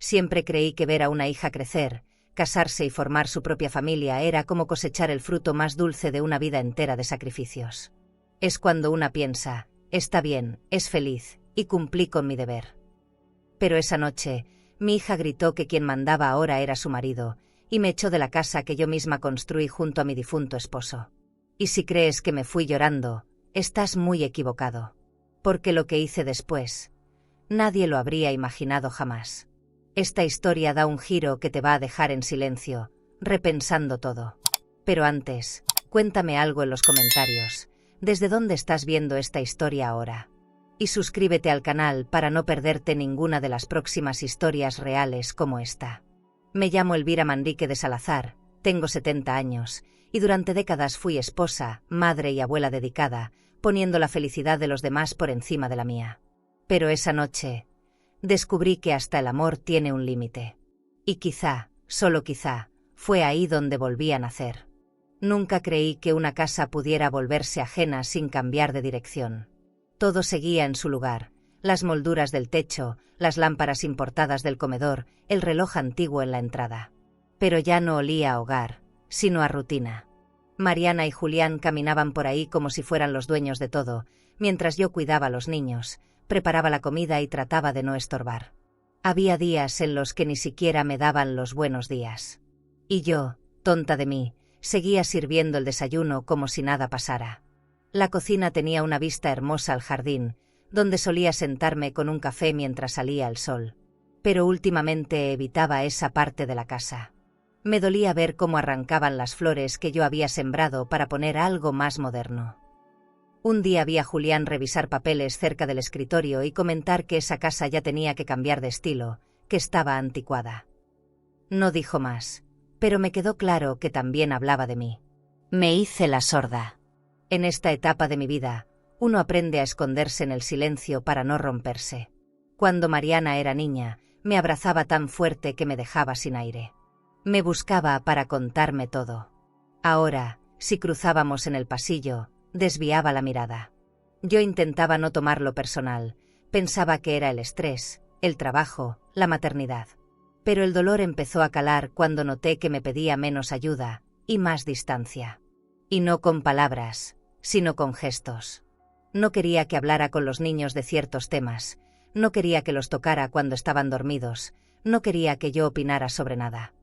Siempre creí que ver a una hija crecer, casarse y formar su propia familia era como cosechar el fruto más dulce de una vida entera de sacrificios. Es cuando una piensa, está bien, es feliz, y cumplí con mi deber. Pero esa noche, mi hija gritó que quien mandaba ahora era su marido, y me echó de la casa que yo misma construí junto a mi difunto esposo. Y si crees que me fui llorando, estás muy equivocado. Porque lo que hice después, nadie lo habría imaginado jamás. Esta historia da un giro que te va a dejar en silencio, repensando todo. Pero antes, cuéntame algo en los comentarios. ¿Desde dónde estás viendo esta historia ahora? Y suscríbete al canal para no perderte ninguna de las próximas historias reales como esta. Me llamo Elvira Manrique de Salazar, tengo 70 años, y durante décadas fui esposa, madre y abuela dedicada, poniendo la felicidad de los demás por encima de la mía. Pero esa noche, descubrí que hasta el amor tiene un límite. Y quizá, solo quizá, fue ahí donde volví a nacer. Nunca creí que una casa pudiera volverse ajena sin cambiar de dirección. Todo seguía en su lugar, las molduras del techo, las lámparas importadas del comedor, el reloj antiguo en la entrada. Pero ya no olía a hogar, sino a rutina. Mariana y Julián caminaban por ahí como si fueran los dueños de todo, mientras yo cuidaba a los niños, preparaba la comida y trataba de no estorbar. Había días en los que ni siquiera me daban los buenos días. Y yo, tonta de mí, seguía sirviendo el desayuno como si nada pasara. La cocina tenía una vista hermosa al jardín, donde solía sentarme con un café mientras salía el sol. Pero últimamente evitaba esa parte de la casa. Me dolía ver cómo arrancaban las flores que yo había sembrado para poner algo más moderno. Un día vi a Julián revisar papeles cerca del escritorio y comentar que esa casa ya tenía que cambiar de estilo, que estaba anticuada. No dijo más, pero me quedó claro que también hablaba de mí. Me hice la sorda. En esta etapa de mi vida, uno aprende a esconderse en el silencio para no romperse. Cuando Mariana era niña, me abrazaba tan fuerte que me dejaba sin aire. Me buscaba para contarme todo. Ahora, si cruzábamos en el pasillo, desviaba la mirada. Yo intentaba no tomarlo personal, pensaba que era el estrés, el trabajo, la maternidad. Pero el dolor empezó a calar cuando noté que me pedía menos ayuda y más distancia. Y no con palabras, sino con gestos. No quería que hablara con los niños de ciertos temas, no quería que los tocara cuando estaban dormidos, no quería que yo opinara sobre nada.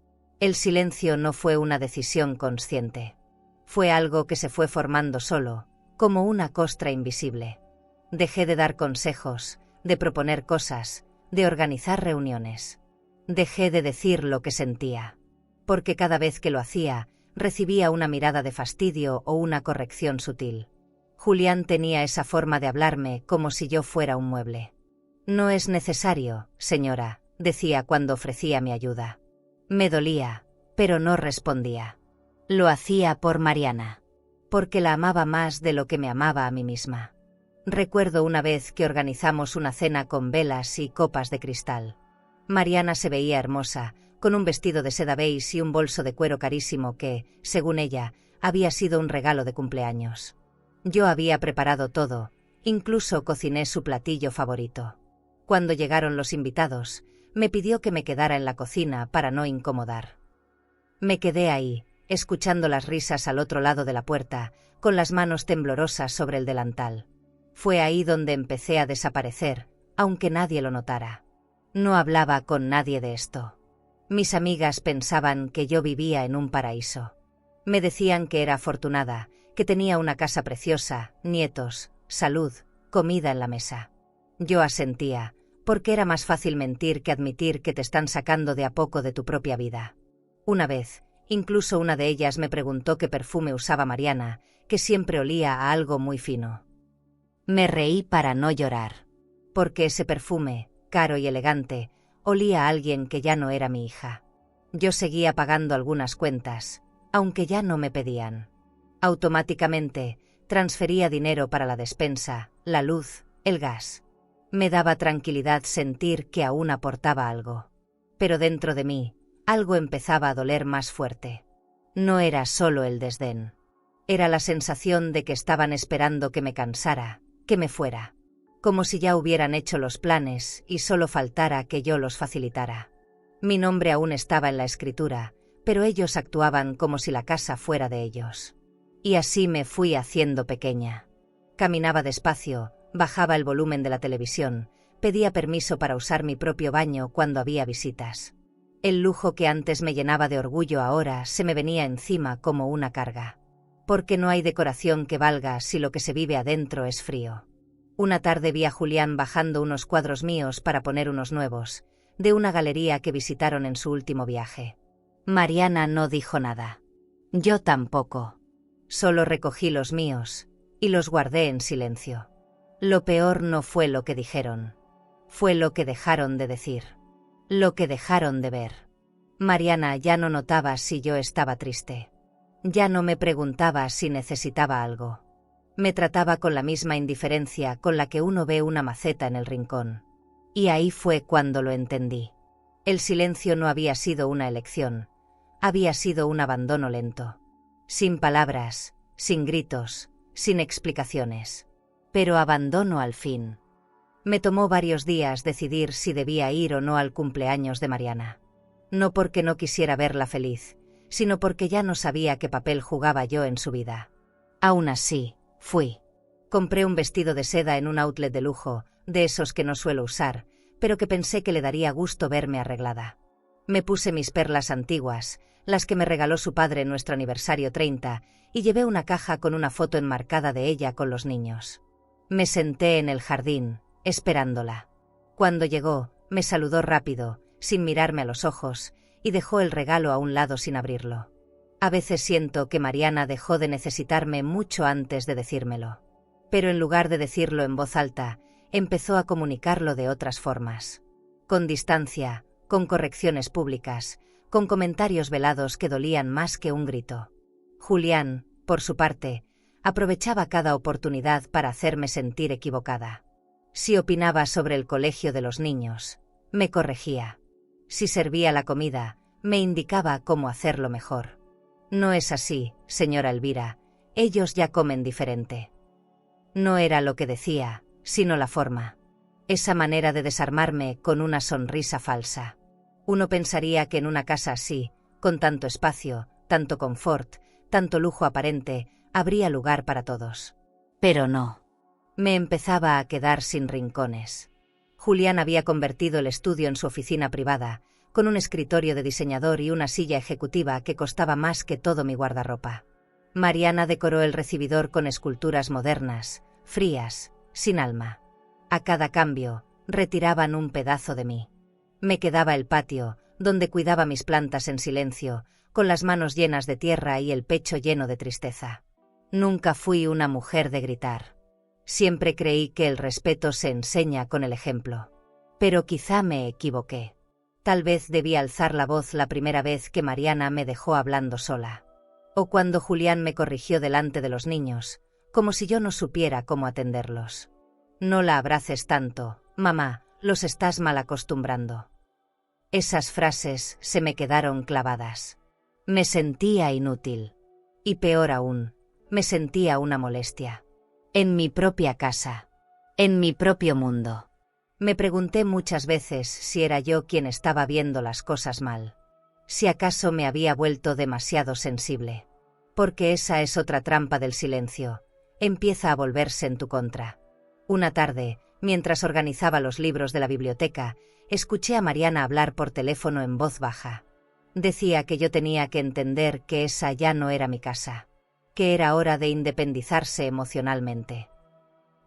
El silencio no fue una decisión consciente. Fue algo que se fue formando solo, como una costra invisible. Dejé de dar consejos, de proponer cosas, de organizar reuniones. Dejé de decir lo que sentía. Porque cada vez que lo hacía, recibía una mirada de fastidio o una corrección sutil. Julián tenía esa forma de hablarme como si yo fuera un mueble. No es necesario, señora, decía cuando ofrecía mi ayuda. Me dolía, pero no respondía. Lo hacía por Mariana. Porque la amaba más de lo que me amaba a mí misma. Recuerdo una vez que organizamos una cena con velas y copas de cristal. Mariana se veía hermosa, con un vestido de seda beige y un bolso de cuero carísimo que, según ella, había sido un regalo de cumpleaños. Yo había preparado todo, incluso cociné su platillo favorito. Cuando llegaron los invitados, me pidió que me quedara en la cocina para no incomodar. Me quedé ahí, escuchando las risas al otro lado de la puerta, con las manos temblorosas sobre el delantal. Fue ahí donde empecé a desaparecer, aunque nadie lo notara. No hablaba con nadie de esto. Mis amigas pensaban que yo vivía en un paraíso. Me decían que era afortunada, que tenía una casa preciosa, nietos, salud, comida en la mesa. Yo asentía, porque era más fácil mentir que admitir que te están sacando de a poco de tu propia vida. Una vez, incluso una de ellas me preguntó qué perfume usaba Mariana, que siempre olía a algo muy fino. Me reí para no llorar. Porque ese perfume, caro y elegante, olía a alguien que ya no era mi hija. Yo seguía pagando algunas cuentas, aunque ya no me pedían. Automáticamente, transfería dinero para la despensa, la luz, el gas. Me daba tranquilidad sentir que aún aportaba algo. Pero dentro de mí, algo empezaba a doler más fuerte. No era solo el desdén. Era la sensación de que estaban esperando que me cansara, que me fuera. Como si ya hubieran hecho los planes y solo faltara que yo los facilitara. Mi nombre aún estaba en la escritura, pero ellos actuaban como si la casa fuera de ellos. Y así me fui haciendo pequeña. Caminaba despacio, bajaba el volumen de la televisión, pedía permiso para usar mi propio baño cuando había visitas. El lujo que antes me llenaba de orgullo ahora se me venía encima como una carga. Porque no hay decoración que valga si lo que se vive adentro es frío. Una tarde vi a Julián bajando unos cuadros míos para poner unos nuevos, de una galería que visitaron en su último viaje. Mariana no dijo nada. Yo tampoco. Solo recogí los míos, y los guardé en silencio. Lo peor no fue lo que dijeron. Fue lo que dejaron de decir. Lo que dejaron de ver. Mariana ya no notaba si yo estaba triste. Ya no me preguntaba si necesitaba algo. Me trataba con la misma indiferencia con la que uno ve una maceta en el rincón. Y ahí fue cuando lo entendí. El silencio no había sido una elección. Había sido un abandono lento. Sin palabras, sin gritos, sin explicaciones. Pero abandono al fin. Me tomó varios días decidir si debía ir o no al cumpleaños de Mariana. No porque no quisiera verla feliz, sino porque ya no sabía qué papel jugaba yo en su vida. Aún así, fui. Compré un vestido de seda en un outlet de lujo, de esos que no suelo usar, pero que pensé que le daría gusto verme arreglada. Me puse mis perlas antiguas, las que me regaló su padre en nuestro aniversario 30, y llevé una caja con una foto enmarcada de ella con los niños. Me senté en el jardín, esperándola. Cuando llegó, me saludó rápido, sin mirarme a los ojos, y dejó el regalo a un lado sin abrirlo. A veces siento que Mariana dejó de necesitarme mucho antes de decírmelo. Pero en lugar de decirlo en voz alta, empezó a comunicarlo de otras formas. Con distancia, con correcciones públicas, con comentarios velados que dolían más que un grito. Julián, por su parte, aprovechaba cada oportunidad para hacerme sentir equivocada. Si opinaba sobre el colegio de los niños, me corregía. Si servía la comida, me indicaba cómo hacerlo mejor. No es así, señora Elvira, ellos ya comen diferente. No era lo que decía, sino la forma. Esa manera de desarmarme con una sonrisa falsa. Uno pensaría que en una casa así, con tanto espacio, tanto confort, tanto lujo aparente, habría lugar para todos. Pero no. Me empezaba a quedar sin rincones. Julián había convertido el estudio en su oficina privada, con un escritorio de diseñador y una silla ejecutiva que costaba más que todo mi guardarropa. Mariana decoró el recibidor con esculturas modernas, frías, sin alma. A cada cambio, retiraban un pedazo de mí. Me quedaba el patio, donde cuidaba mis plantas en silencio, con las manos llenas de tierra y el pecho lleno de tristeza. Nunca fui una mujer de gritar. Siempre creí que el respeto se enseña con el ejemplo. Pero quizá me equivoqué. Tal vez debí alzar la voz la primera vez que Mariana me dejó hablando sola. O cuando Julián me corrigió delante de los niños, como si yo no supiera cómo atenderlos. No la abraces tanto, mamá, los estás mal acostumbrando. Esas frases se me quedaron clavadas. Me sentía inútil. Y peor aún, me sentía una molestia. En mi propia casa. En mi propio mundo. Me pregunté muchas veces si era yo quien estaba viendo las cosas mal. Si acaso me había vuelto demasiado sensible. Porque esa es otra trampa del silencio. Empieza a volverse en tu contra. Una tarde, mientras organizaba los libros de la biblioteca, escuché a Mariana hablar por teléfono en voz baja. Decía que yo tenía que entender que esa ya no era mi casa. Que era hora de independizarse emocionalmente.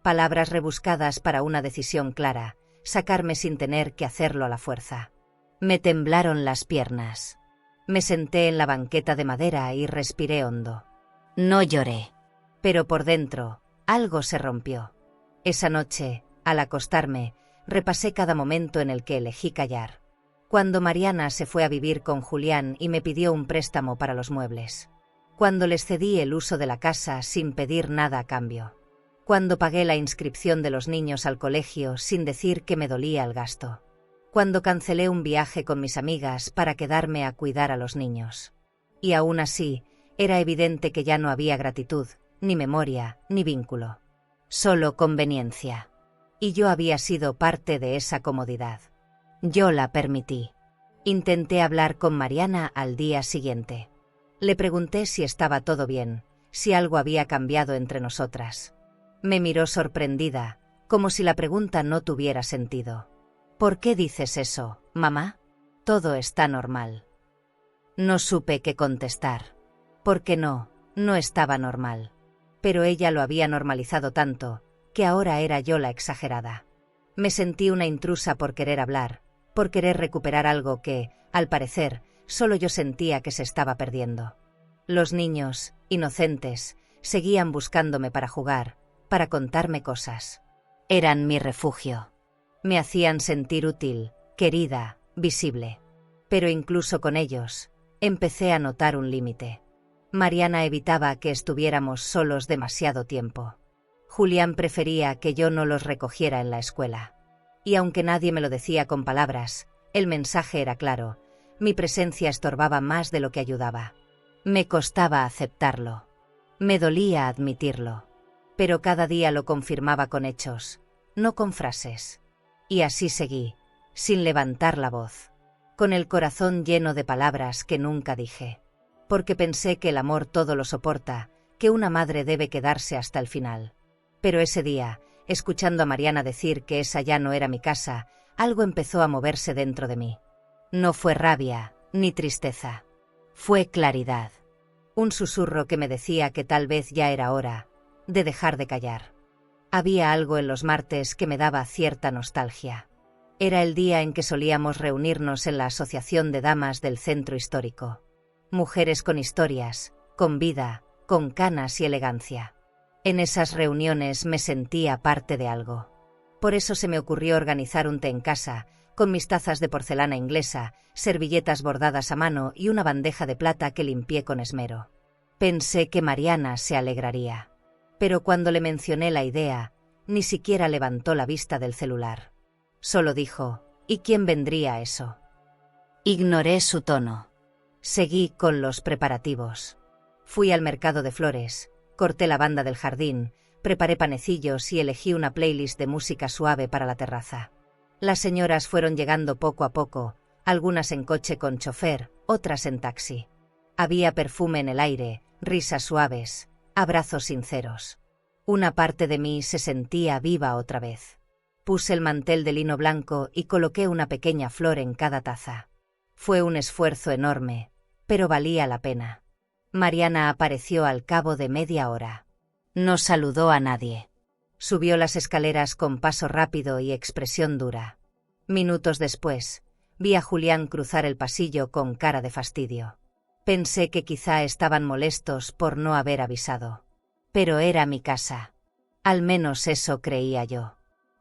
Palabras rebuscadas para una decisión clara, sacarme sin tener que hacerlo a la fuerza. Me temblaron las piernas. Me senté en la banqueta de madera y respiré hondo. No lloré. Pero por dentro, algo se rompió. Esa noche, al acostarme, repasé cada momento en el que elegí callar. Cuando Mariana se fue a vivir con Julián y me pidió un préstamo para los muebles. Cuando les cedí el uso de la casa sin pedir nada a cambio. Cuando pagué la inscripción de los niños al colegio sin decir que me dolía el gasto. Cuando cancelé un viaje con mis amigas para quedarme a cuidar a los niños. Y aún así, era evidente que ya no había gratitud, ni memoria, ni vínculo. Solo conveniencia. Y yo había sido parte de esa comodidad. Yo la permití. Intenté hablar con Mariana al día siguiente. Le pregunté si estaba todo bien, si algo había cambiado entre nosotras. Me miró sorprendida, como si la pregunta no tuviera sentido. ¿Por qué dices eso, mamá? Todo está normal. No supe qué contestar. Porque no estaba normal. Pero ella lo había normalizado tanto, que ahora era yo la exagerada. Me sentí una intrusa por querer hablar, por querer recuperar algo que, al parecer, solo yo sentía que se estaba perdiendo. Los niños, inocentes, seguían buscándome para jugar, para contarme cosas. Eran mi refugio. Me hacían sentir útil, querida, visible. Pero incluso con ellos, empecé a notar un límite. Mariana evitaba que estuviéramos solos demasiado tiempo. Julián prefería que yo no los recogiera en la escuela. Y aunque nadie me lo decía con palabras, el mensaje era claro: mi presencia estorbaba más de lo que ayudaba. Me costaba aceptarlo. Me dolía admitirlo. Pero cada día lo confirmaba con hechos, no con frases. Y así seguí, sin levantar la voz, con el corazón lleno de palabras que nunca dije. Porque pensé que el amor todo lo soporta, que una madre debe quedarse hasta el final. Pero ese día, escuchando a Mariana decir que esa ya no era mi casa, algo empezó a moverse dentro de mí. No fue rabia, ni tristeza. Fue claridad. Un susurro que me decía que tal vez ya era hora de dejar de callar. Había algo en los martes que me daba cierta nostalgia. Era el día en que solíamos reunirnos en la Asociación de Damas del Centro Histórico. Mujeres con historias, con vida, con canas y elegancia. En esas reuniones me sentía parte de algo. Por eso se me ocurrió organizar un té en casa, con mis tazas de porcelana inglesa, servilletas bordadas a mano y una bandeja de plata que limpié con esmero. Pensé que Mariana se alegraría. Pero cuando le mencioné la idea, ni siquiera levantó la vista del celular. Solo dijo: ¿y quién vendría a eso? Ignoré su tono. Seguí con los preparativos. Fui al mercado de flores, corté la banda del jardín, preparé panecillos y elegí una playlist de música suave para la terraza. Las señoras fueron llegando poco a poco, algunas en coche con chofer, otras en taxi. Había perfume en el aire, risas suaves, abrazos sinceros. Una parte de mí se sentía viva otra vez. Puse el mantel de lino blanco y coloqué una pequeña flor en cada taza. Fue un esfuerzo enorme, pero valía la pena. Mariana apareció al cabo de media hora. No saludó a nadie. Subió las escaleras con paso rápido y expresión dura. Minutos después, vi a Julián cruzar el pasillo con cara de fastidio. Pensé que quizá estaban molestos por no haber avisado. Pero era mi casa. Al menos eso creía yo.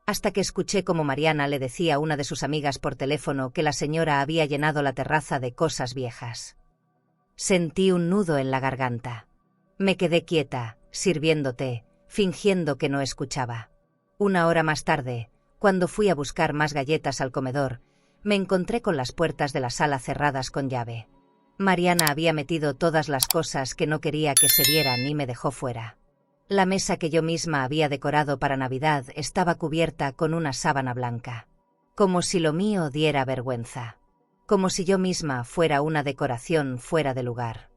Hasta que escuché como Mariana le decía a una de sus amigas por teléfono que la señora había llenado la terraza de cosas viejas. Sentí un nudo en la garganta. Me quedé quieta, sirviendo té, fingiendo que no escuchaba. Una hora más tarde, cuando fui a buscar más galletas al comedor, me encontré con las puertas de la sala cerradas con llave. Mariana había metido todas las cosas que no quería que se vieran y me dejó fuera. La mesa que yo misma había decorado para Navidad estaba cubierta con una sábana blanca. Como si lo mío diera vergüenza. Como si yo misma fuera una decoración fuera de lugar.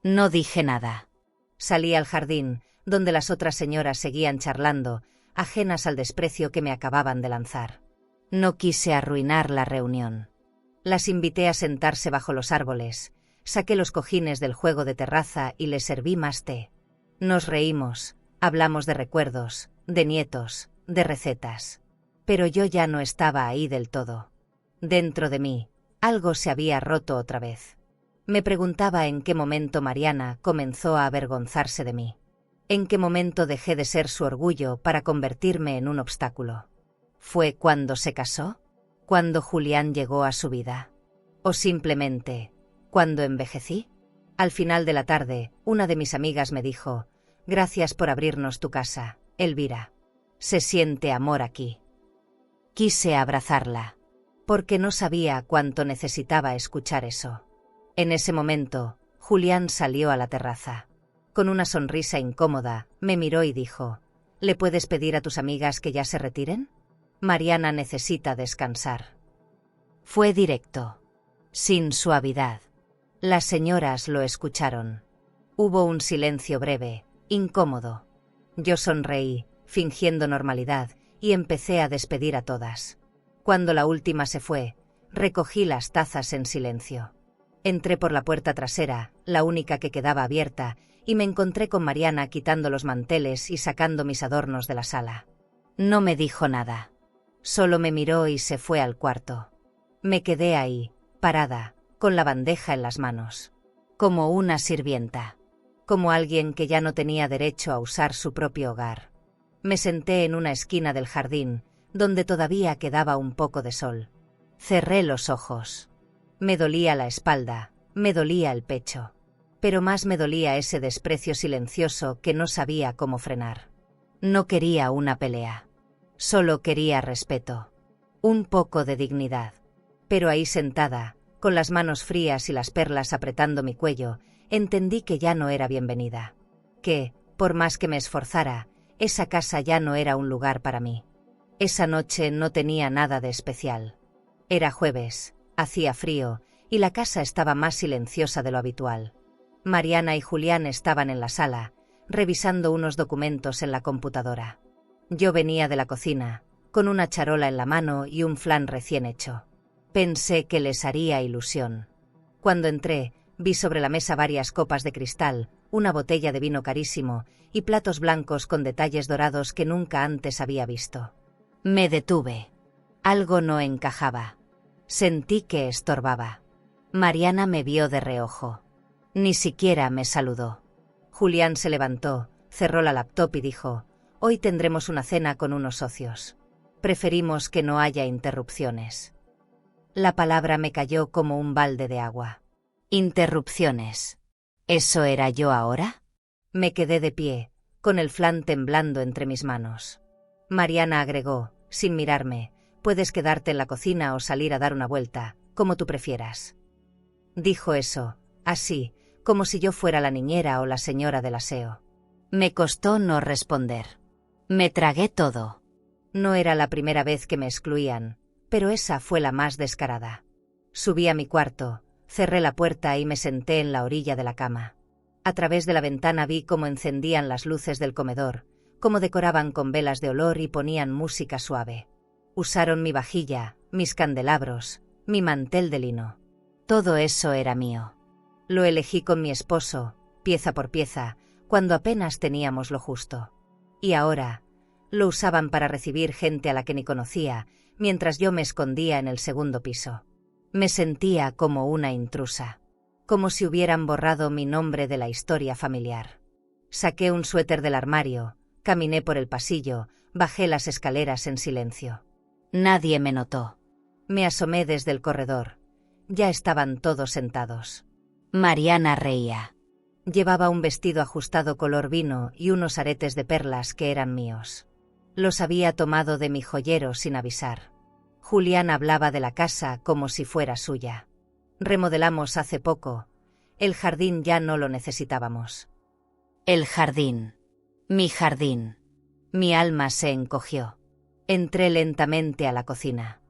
No dije nada. Salí al jardín, donde las otras señoras seguían charlando, ajenas al desprecio que me acababan de lanzar. No quise arruinar la reunión. Las invité a sentarse bajo los árboles, saqué los cojines del juego de terraza y les serví más té. Nos reímos, hablamos de recuerdos, de nietos, de recetas. Pero yo ya no estaba ahí del todo. Dentro de mí, algo se había roto otra vez. Me preguntaba en qué momento Mariana comenzó a avergonzarse de mí. ¿En qué momento dejé de ser su orgullo para convertirme en un obstáculo? ¿Fue cuando se casó? ¿Cuando Julián llegó a su vida? ¿O simplemente, cuando envejecí? Al final de la tarde, una de mis amigas me dijo: «Gracias por abrirnos tu casa, Elvira. Se siente amor aquí». Quise abrazarla, porque no sabía cuánto necesitaba escuchar eso. En ese momento, Julián salió a la terraza. Con una sonrisa incómoda, me miró y dijo: «¿Le puedes pedir a tus amigas que ya se retiren? Mariana necesita descansar». Fue directo. sin suavidad. Las señoras lo escucharon. Hubo un silencio breve, incómodo. Yo sonreí, fingiendo normalidad, y empecé a despedir a todas. Cuando la última se fue, recogí las tazas en silencio. Entré por la puerta trasera, la única que quedaba abierta, y me encontré con Mariana quitando los manteles y sacando mis adornos de la sala. No me dijo nada. Solo me miró y se fue al cuarto. Me quedé ahí, parada, con la bandeja en las manos. Como una sirvienta. Como alguien que ya no tenía derecho a usar su propio hogar. Me senté en una esquina del jardín, donde todavía quedaba un poco de sol. Cerré los ojos. Me dolía la espalda, me dolía el pecho. Pero más me dolía ese desprecio silencioso que no sabía cómo frenar. No quería una pelea. Solo quería respeto. Un poco de dignidad. Pero ahí sentada, con las manos frías y las perlas apretando mi cuello, entendí que ya no era bienvenida. Que, por más que me esforzara, esa casa ya no era un lugar para mí. Esa noche no tenía nada de especial. Era jueves, hacía frío, y la casa estaba más silenciosa de lo habitual. Mariana y Julián estaban en la sala, revisando unos documentos en la computadora. Yo venía de la cocina, con una charola en la mano y un flan recién hecho. Pensé que les haría ilusión. Cuando entré, vi sobre la mesa varias copas de cristal, una botella de vino carísimo y platos blancos con detalles dorados que nunca antes había visto. Me detuve. Algo no encajaba. Sentí que estorbaba. Mariana me vio de reojo. Ni siquiera me saludó. Julián se levantó, cerró la laptop y dijo: «Hoy tendremos una cena con unos socios. Preferimos que no haya interrupciones». La palabra me cayó como un balde de agua. Interrupciones. ¿Eso era yo ahora? Me quedé de pie, con el flan temblando entre mis manos. Mariana agregó, sin mirarme: «Puedes quedarte en la cocina o salir a dar una vuelta, como tú prefieras». Dijo eso, así, como si yo fuera la niñera o la señora del aseo. Me costó no responder. Me tragué todo. No era la primera vez que me excluían, pero esa fue la más descarada. Subí a mi cuarto, cerré la puerta y me senté en la orilla de la cama. A través de la ventana vi cómo encendían las luces del comedor, cómo decoraban con velas de olor y ponían música suave. Usaron mi vajilla, mis candelabros, mi mantel de lino. Todo eso era mío. Lo elegí con mi esposo, pieza por pieza, cuando apenas teníamos lo justo. Y ahora, lo usaban para recibir gente a la que ni conocía, mientras yo me escondía en el segundo piso. Me sentía como una intrusa. Como si hubieran borrado mi nombre de la historia familiar. Saqué un suéter del armario, caminé por el pasillo, bajé las escaleras en silencio. Nadie me notó. Me asomé desde el corredor. Ya estaban todos sentados. Mariana reía. Llevaba un vestido ajustado color vino y unos aretes de perlas que eran míos. Los había tomado de mi joyero sin avisar. Julián hablaba de la casa como si fuera suya. Remodelamos hace poco. El jardín ya no lo necesitábamos. El jardín. Mi jardín. Mi alma se encogió. Entré lentamente a la cocina.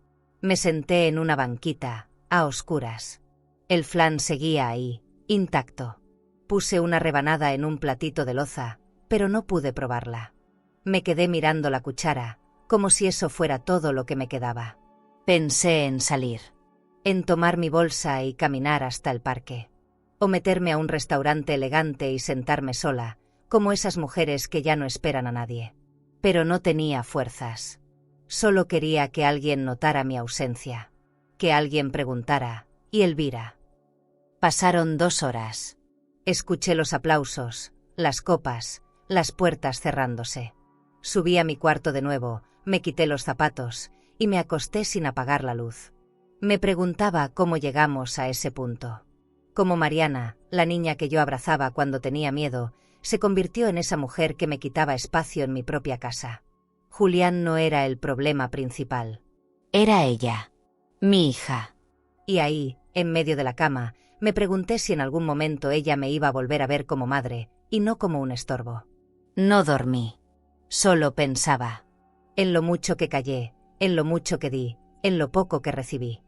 Me senté en una banquita, a oscuras. El flan seguía ahí, intacto. Puse una rebanada en un platito de loza, pero no pude probarla. Me quedé mirando la cuchara, como si eso fuera todo lo que me quedaba. Pensé en salir. En tomar mi bolsa y caminar hasta el parque. O meterme a un restaurante elegante y sentarme sola, como esas mujeres que ya no esperan a nadie. Pero no tenía fuerzas. Solo quería que alguien notara mi ausencia. Que alguien preguntara: ¿y Elvira? Pasaron 2 horas. Escuché los aplausos, las copas, las puertas cerrándose. Subí a mi cuarto de nuevo, me quité los zapatos y me acosté sin apagar la luz. Me preguntaba cómo llegamos a ese punto. Cómo Mariana, la niña que yo abrazaba cuando tenía miedo, se convirtió en esa mujer que me quitaba espacio en mi propia casa. Julián no era el problema principal. Era ella, mi hija. Y ahí, en medio de la cama, me pregunté si en algún momento ella me iba a volver a ver como madre, y no como un estorbo. No dormí. Solo pensaba. En lo mucho que callé, en lo mucho que di, en lo poco que recibí.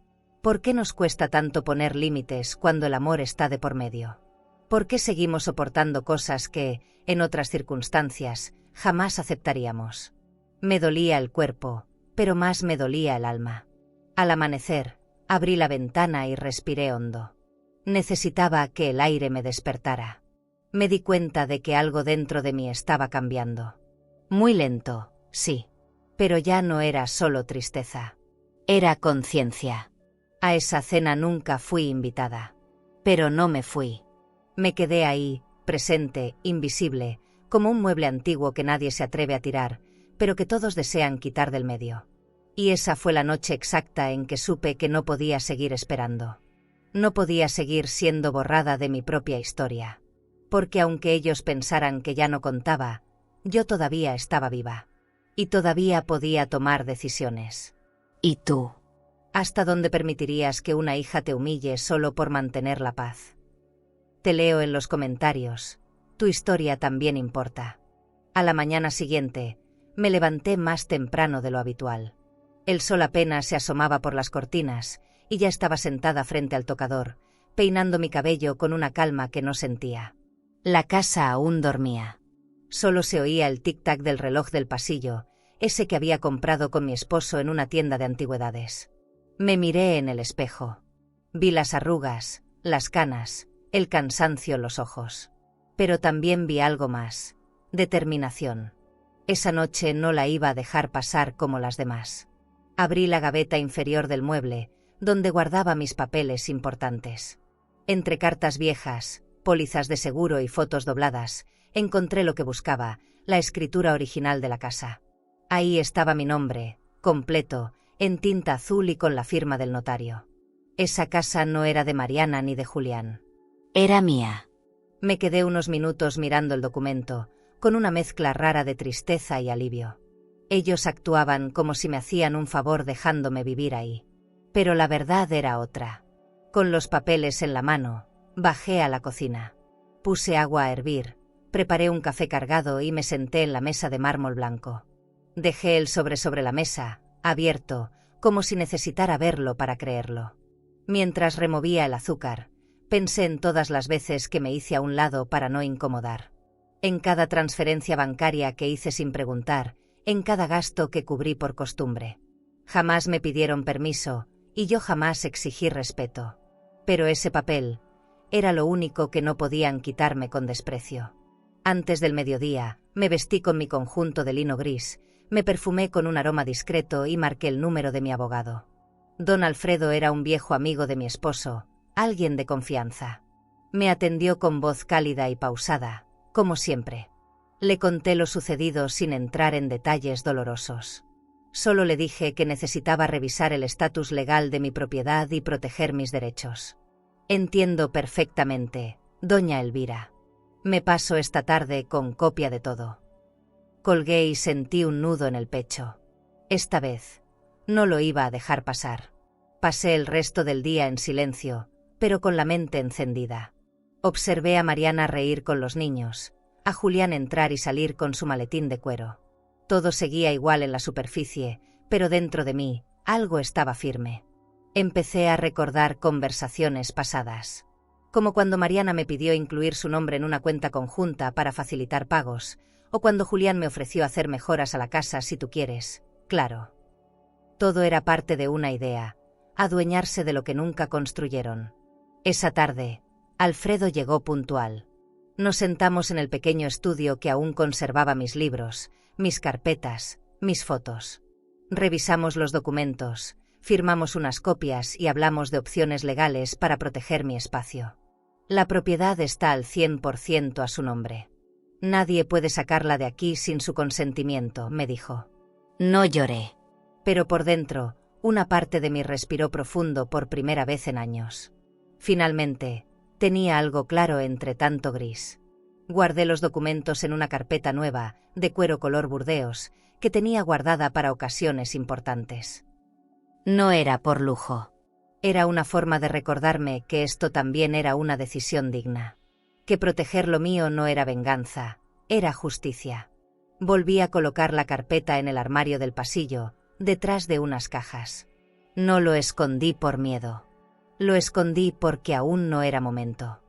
¿Por qué nos cuesta tanto poner límites cuando el amor está de por medio? ¿Por qué seguimos soportando cosas que, en otras circunstancias, jamás aceptaríamos? Me dolía el cuerpo, pero más me dolía el alma. Al amanecer, abrí la ventana y respiré hondo. Necesitaba que el aire me despertara. Me di cuenta de que algo dentro de mí estaba cambiando. Muy lento, sí. Pero ya no era solo tristeza. Era conciencia. A esa cena nunca fui invitada. Pero no me fui. Me quedé ahí, presente, invisible, como un mueble antiguo que nadie se atreve a tirar, pero que todos desean quitar del medio. Y esa fue la noche exacta en que supe que no podía seguir esperando. No podía seguir siendo borrada de mi propia historia. Porque aunque ellos pensaran que ya no contaba, yo todavía estaba viva. Y todavía podía tomar decisiones. ¿Y tú? ¿Hasta dónde permitirías que una hija te humille solo por mantener la paz? Te leo en los comentarios. Tu historia también importa. A la mañana siguiente, me levanté más temprano de lo habitual. El sol apenas se asomaba por las cortinas, y ya estaba sentada frente al tocador, peinando mi cabello con una calma que no sentía. La casa aún dormía. Solo se oía el tic-tac del reloj del pasillo, ese que había comprado con mi esposo en una tienda de antigüedades. Me miré en el espejo. Vi las arrugas, las canas, el cansancio en los ojos. Pero también vi algo más: determinación. Esa noche no la iba a dejar pasar como las demás. Abrí la gaveta inferior del mueble, donde guardaba mis papeles importantes. Entre cartas viejas, pólizas de seguro y fotos dobladas, encontré lo que buscaba: la escritura original de la casa. Ahí estaba mi nombre, completo, en tinta azul y con la firma del notario. Esa casa no era de Mariana ni de Julián. Era mía. Me quedé unos minutos mirando el documento, con una mezcla rara de tristeza y alivio. Ellos actuaban como si me hacían un favor dejándome vivir ahí. Pero la verdad era otra. Con los papeles en la mano, bajé a la cocina. Puse agua a hervir, preparé un café cargado y me senté en la mesa de mármol blanco. Dejé el sobre la mesa, abierto, como si necesitara verlo para creerlo. Mientras removía el azúcar, pensé en todas las veces que me hice a un lado para no incomodar. En cada transferencia bancaria que hice sin preguntar, en cada gasto que cubrí por costumbre. Jamás me pidieron permiso, y yo jamás exigí respeto. Pero ese papel era lo único que no podían quitarme con desprecio. Antes del mediodía, me vestí con mi conjunto de lino gris, me perfumé con un aroma discreto y marqué el número de mi abogado. Don Alfredo era un viejo amigo de mi esposo, alguien de confianza. Me atendió con voz cálida y pausada, como siempre. Le conté lo sucedido sin entrar en detalles dolorosos. Solo le dije que necesitaba revisar el estatus legal de mi propiedad y proteger mis derechos. Entiendo perfectamente, doña Elvira. Me paso esta tarde con copia de todo. Colgué y sentí un nudo en el pecho. Esta vez, no lo iba a dejar pasar. Pasé el resto del día en silencio, pero con la mente encendida. Observé a Mariana reír con los niños, a Julián entrar y salir con su maletín de cuero. Todo seguía igual en la superficie, pero dentro de mí, algo estaba firme. Empecé a recordar conversaciones pasadas. Como cuando Mariana me pidió incluir su nombre en una cuenta conjunta para facilitar pagos, o cuando Julián me ofreció hacer mejoras a la casa si tú quieres, claro. Todo era parte de una idea: adueñarse de lo que nunca construyeron. Esa tarde, Alfredo llegó puntual. Nos sentamos en el pequeño estudio que aún conservaba mis libros, mis carpetas, mis fotos. Revisamos los documentos, firmamos unas copias y hablamos de opciones legales para proteger mi espacio. La propiedad está al 100% a su nombre. Nadie puede sacarla de aquí sin su consentimiento, me dijo. No lloré. Pero por dentro, una parte de mí respiró profundo por primera vez en años. Finalmente, tenía algo claro entre tanto gris. Guardé los documentos en una carpeta nueva, de cuero color burdeos, que tenía guardada para ocasiones importantes. No era por lujo. Era una forma de recordarme que esto también era una decisión digna. Que proteger lo mío no era venganza, era justicia. Volví a colocar la carpeta en el armario del pasillo, detrás de unas cajas. No lo escondí por miedo. Lo escondí porque aún no era momento.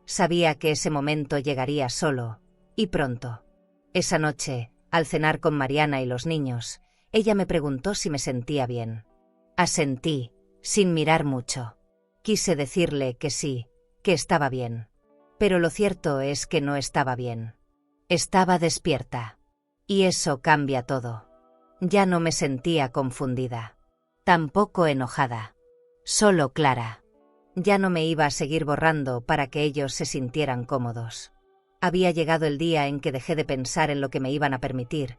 Sabía que ese momento llegaría solo, y pronto. Esa noche, al cenar con Mariana y los niños, ella me preguntó si me sentía bien. Asentí, sin mirar mucho. Quise decirle que sí, que estaba bien. Pero lo cierto es que no estaba bien. Estaba despierta. Y eso cambia todo. Ya no me sentía confundida. Tampoco enojada. Solo clara. Ya no me iba a seguir borrando para que ellos se sintieran cómodos. Había llegado el día en que dejé de pensar en lo que me iban a permitir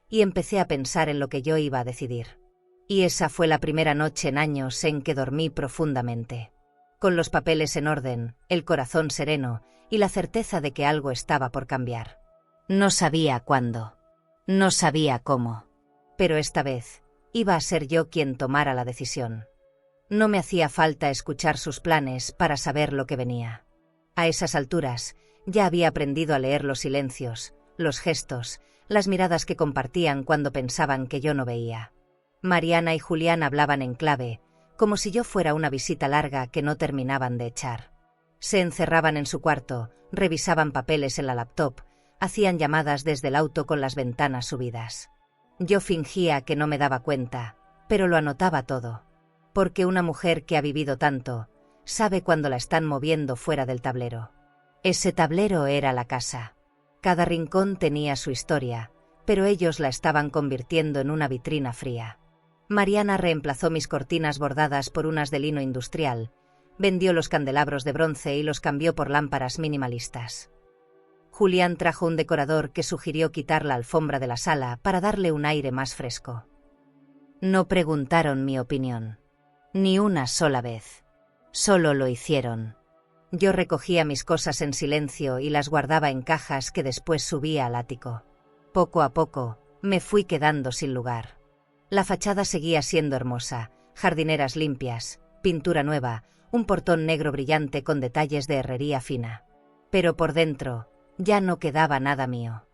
y empecé a pensar en lo que yo iba a decidir. Y esa fue la primera noche en años en que dormí profundamente. Con los papeles en orden, el corazón sereno y la certeza de que algo estaba por cambiar. No sabía cuándo. No sabía cómo. Pero esta vez, iba a ser yo quien tomara la decisión. No me hacía falta escuchar sus planes para saber lo que venía. A esas alturas, ya había aprendido a leer los silencios, los gestos, las miradas que compartían cuando pensaban que yo no veía. Mariana y Julián hablaban en clave, como si yo fuera una visita larga que no terminaban de echar. Se encerraban en su cuarto, revisaban papeles en la laptop, hacían llamadas desde el auto con las ventanas subidas. Yo fingía que no me daba cuenta, pero lo anotaba todo. Porque una mujer que ha vivido tanto, sabe cuando la están moviendo fuera del tablero. Ese tablero era la casa. Cada rincón tenía su historia, pero ellos la estaban convirtiendo en una vitrina fría. Mariana reemplazó mis cortinas bordadas por unas de lino industrial, vendió los candelabros de bronce y los cambió por lámparas minimalistas. Julián trajo un decorador que sugirió quitar la alfombra de la sala para darle un aire más fresco. No preguntaron mi opinión. Ni una sola vez. Solo lo hicieron. Yo recogía mis cosas en silencio y las guardaba en cajas que después subía al ático. Poco a poco, me fui quedando sin lugar. La fachada seguía siendo hermosa, jardineras limpias, pintura nueva, un portón negro brillante con detalles de herrería fina. Pero por dentro, ya no quedaba nada mío.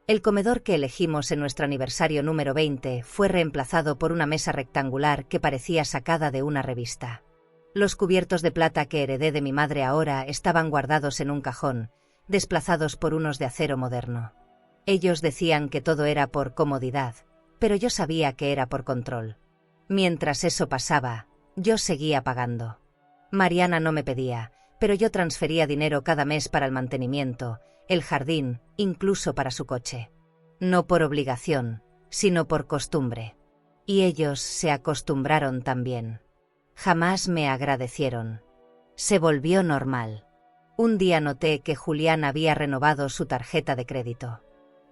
El comedor que elegimos en nuestro aniversario número 20 fue reemplazado por una mesa rectangular que parecía sacada de una revista. Los cubiertos de plata que heredé de mi madre ahora estaban guardados en un cajón, desplazados por unos de acero moderno. Ellos decían que todo era por comodidad, pero yo sabía que era por control. Mientras eso pasaba, yo seguía pagando. Mariana no me pedía, pero yo transfería dinero cada mes para el mantenimiento, el jardín, incluso para su coche. No por obligación, sino por costumbre. Y ellos se acostumbraron también. Jamás me agradecieron. Se volvió normal. Un día noté que Julián había renovado su tarjeta de crédito.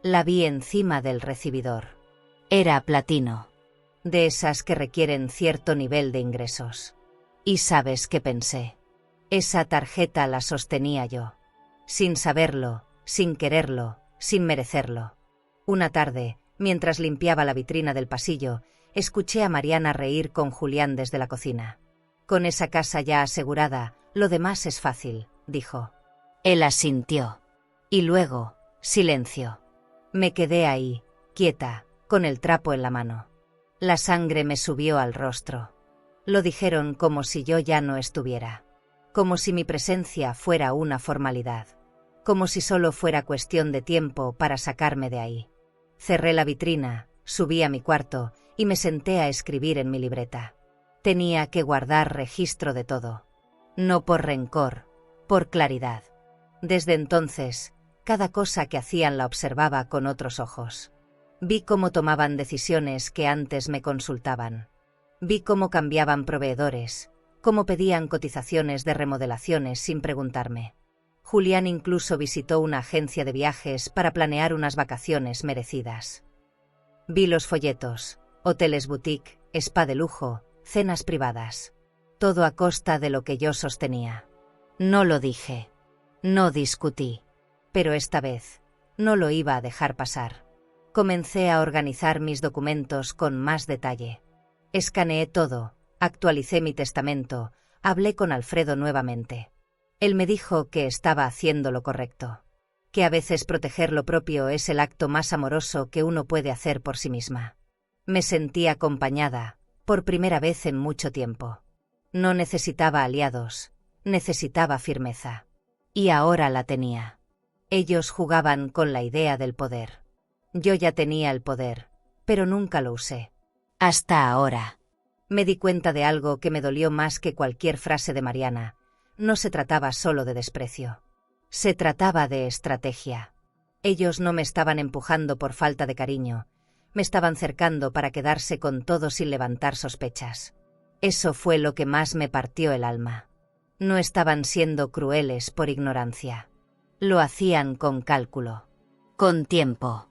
La vi encima del recibidor. Era platino. De esas que requieren cierto nivel de ingresos. ¿Y sabes qué pensé? Esa tarjeta la sostenía yo. Sin saberlo, sin quererlo, sin merecerlo. Una tarde, mientras limpiaba la vitrina del pasillo, escuché a Mariana reír con Julián desde la cocina. Con esa casa ya asegurada, lo demás es fácil, dijo. Él asintió. Y luego, silencio. Me quedé ahí, quieta, con el trapo en la mano. La sangre me subió al rostro. Lo dijeron como si yo ya no estuviera. Como si mi presencia fuera una formalidad. Como si solo fuera cuestión de tiempo para sacarme de ahí. Cerré la vitrina, subí a mi cuarto y me senté a escribir en mi libreta. Tenía que guardar registro de todo. No por rencor, por claridad. Desde entonces, cada cosa que hacían la observaba con otros ojos. Vi cómo tomaban decisiones que antes me consultaban. Vi cómo cambiaban proveedores, cómo pedían cotizaciones de remodelaciones sin preguntarme. Julián incluso visitó una agencia de viajes para planear unas vacaciones merecidas. Vi los folletos, hoteles boutique, spa de lujo, cenas privadas. Todo a costa de lo que yo sostenía. No lo dije. No discutí. Pero esta vez, no lo iba a dejar pasar. Comencé a organizar mis documentos con más detalle. Escaneé todo, actualicé mi testamento, hablé con Alfredo nuevamente. Él me dijo que estaba haciendo lo correcto. Que a veces proteger lo propio es el acto más amoroso que uno puede hacer por sí misma. Me sentí acompañada, por primera vez en mucho tiempo. No necesitaba aliados, necesitaba firmeza. Y ahora la tenía. Ellos jugaban con la idea del poder. Yo ya tenía el poder, pero nunca lo usé. Hasta ahora. Me di cuenta de algo que me dolió más que cualquier frase de Mariana. No se trataba solo de desprecio. Se trataba de estrategia. Ellos no me estaban empujando por falta de cariño. Me estaban cercando para quedarse con todo sin levantar sospechas. Eso fue lo que más me partió el alma. No estaban siendo crueles por ignorancia. Lo hacían con cálculo. Con tiempo.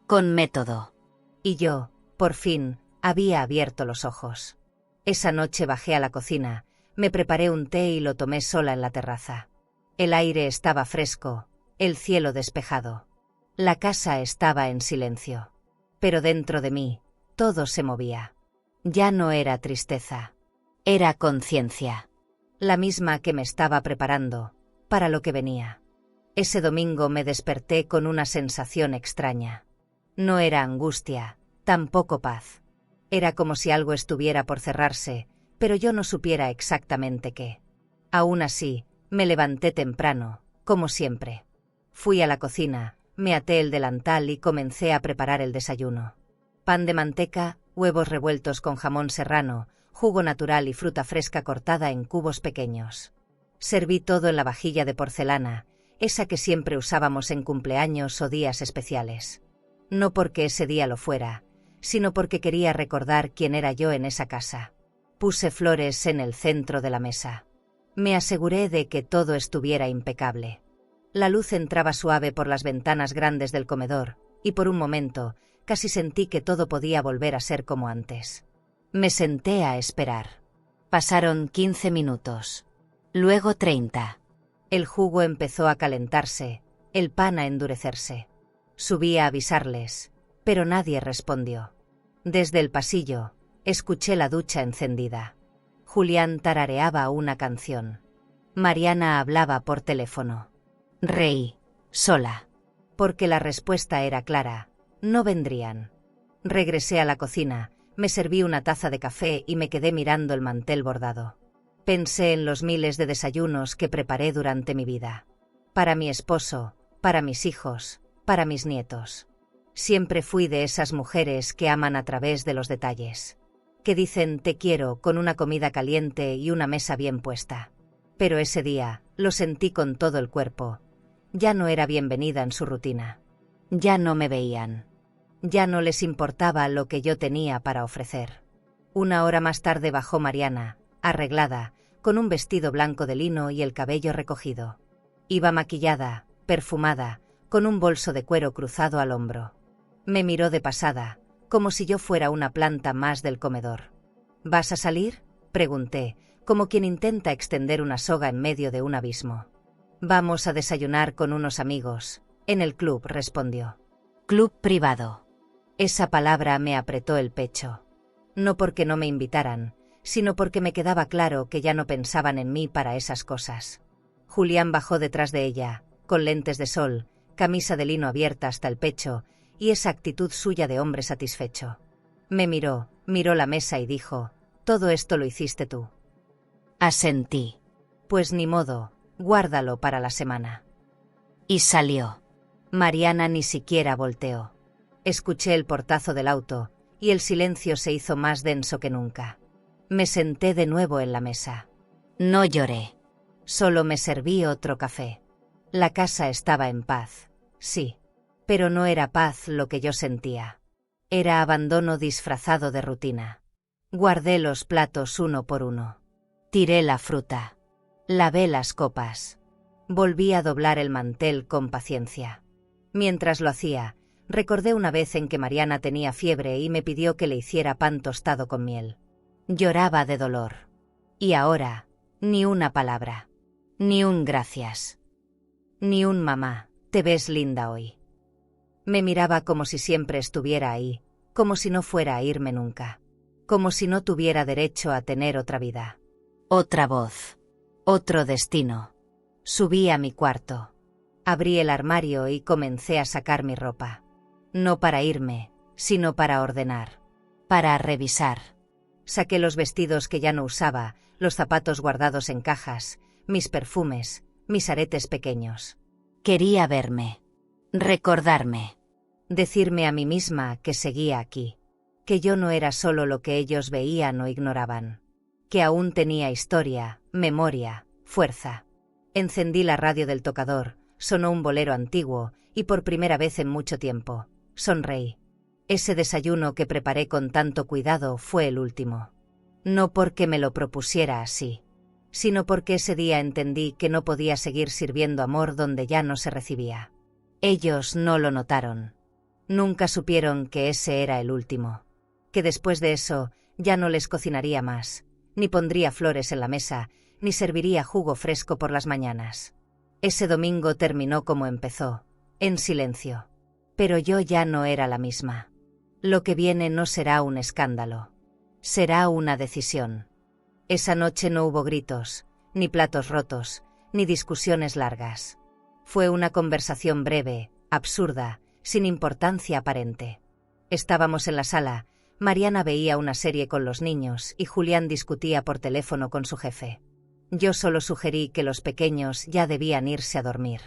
Con método. Y yo, por fin, había abierto los ojos. Esa noche bajé a la cocina, me preparé un té y lo tomé sola en la terraza. El aire estaba fresco, el cielo despejado. La casa estaba en silencio. Pero dentro de mí, todo se movía. Ya no era tristeza. Era conciencia. La misma que me estaba preparando para lo que venía. Ese domingo me desperté con una sensación extraña. No era angustia, tampoco paz. Era como si algo estuviera por cerrarse, pero yo no supiera exactamente qué. Aún así, me levanté temprano, como siempre. Fui a la cocina, me até el delantal y comencé a preparar el desayuno. Pan de manteca, huevos revueltos con jamón serrano, jugo natural y fruta fresca cortada en cubos pequeños. Serví todo en la vajilla de porcelana, esa que siempre usábamos en cumpleaños o días especiales. No porque ese día lo fuera, sino porque quería recordar quién era yo en esa casa. Puse flores en el centro de la mesa. Me aseguré de que todo estuviera impecable. La luz entraba suave por las ventanas grandes del comedor, y por un momento, casi sentí que todo podía volver a ser como antes. Me senté a esperar. Pasaron 15 minutos. Luego 30. El jugo empezó a calentarse, el pan a endurecerse. Subí a avisarles, pero nadie respondió. Desde el pasillo, escuché la ducha encendida. Julián tarareaba una canción. Mariana hablaba por teléfono. Reí, sola. Porque la respuesta era clara, no vendrían. Regresé a la cocina, me serví una taza de café y me quedé mirando el mantel bordado. Pensé en los miles de desayunos que preparé durante mi vida. Para mi esposo, para mis hijos, para mis nietos. Siempre fui de esas mujeres que aman a través de los detalles. Que dicen te quiero con una comida caliente y una mesa bien puesta. Pero ese día, lo sentí con todo el cuerpo. Ya no era bienvenida en su rutina. Ya no me veían. Ya no les importaba lo que yo tenía para ofrecer. Una hora más tarde bajó Mariana, arreglada, con un vestido blanco de lino y el cabello recogido. Iba maquillada, perfumada, con un bolso de cuero cruzado al hombro. Me miró de pasada, como si yo fuera una planta más del comedor. ¿Vas a salir?, pregunté, como quien intenta extender una soga en medio de un abismo. Vamos a desayunar con unos amigos, en el club, respondió. Club privado. Esa palabra me apretó el pecho. No porque no me invitaran, sino porque me quedaba claro que ya no pensaban en mí para esas cosas. Julián bajó detrás de ella, con lentes de sol, camisa de lino abierta hasta el pecho, y esa actitud suya de hombre satisfecho. Me miró la mesa y dijo, «Todo esto lo hiciste tú». Asentí. Pues ni modo, guárdalo para la semana. Y salió. Mariana ni siquiera volteó. Escuché el portazo del auto, y el silencio se hizo más denso que nunca. Me senté de nuevo en la mesa. No lloré. Solo me serví otro café. La casa estaba en paz, sí. Pero no era paz lo que yo sentía. Era abandono disfrazado de rutina. Guardé los platos uno por uno. Tiré la fruta. Lavé las copas. Volví a doblar el mantel con paciencia. Mientras lo hacía, recordé una vez en que Mariana tenía fiebre y me pidió que le hiciera pan tostado con miel. Lloraba de dolor. Y ahora, ni una palabra. Ni un gracias. Ni un mamá, te ves linda hoy. Me miraba como si siempre estuviera ahí, como si no fuera a irme nunca. Como si no tuviera derecho a tener otra vida. Otra voz. Otro destino. Subí a mi cuarto. Abrí el armario y comencé a sacar mi ropa. No para irme, sino para ordenar. Para revisar. Saqué los vestidos que ya no usaba, los zapatos guardados en cajas, mis perfumes, mis aretes pequeños. Quería verme. Recordarme. Decirme a mí misma que seguía aquí. Que yo no era solo lo que ellos veían o ignoraban. Que aún tenía historia, memoria, fuerza. Encendí la radio del tocador, sonó un bolero antiguo, y por primera vez en mucho tiempo, sonreí. Ese desayuno que preparé con tanto cuidado fue el último. No porque me lo propusiera así, sino porque ese día entendí que no podía seguir sirviendo amor donde ya no se recibía. Ellos no lo notaron. Nunca supieron que ese era el último. Que después de eso ya no les cocinaría más, ni pondría flores en la mesa, ni serviría jugo fresco por las mañanas. Ese domingo terminó como empezó, en silencio. Pero yo ya no era la misma. Lo que viene no será un escándalo. Será una decisión. Esa noche no hubo gritos, ni platos rotos, ni discusiones largas. Fue una conversación breve, absurda, sin importancia aparente. Estábamos en la sala, Mariana veía una serie con los niños y Julián discutía por teléfono con su jefe. Yo solo sugerí que los pequeños ya debían irse a dormir.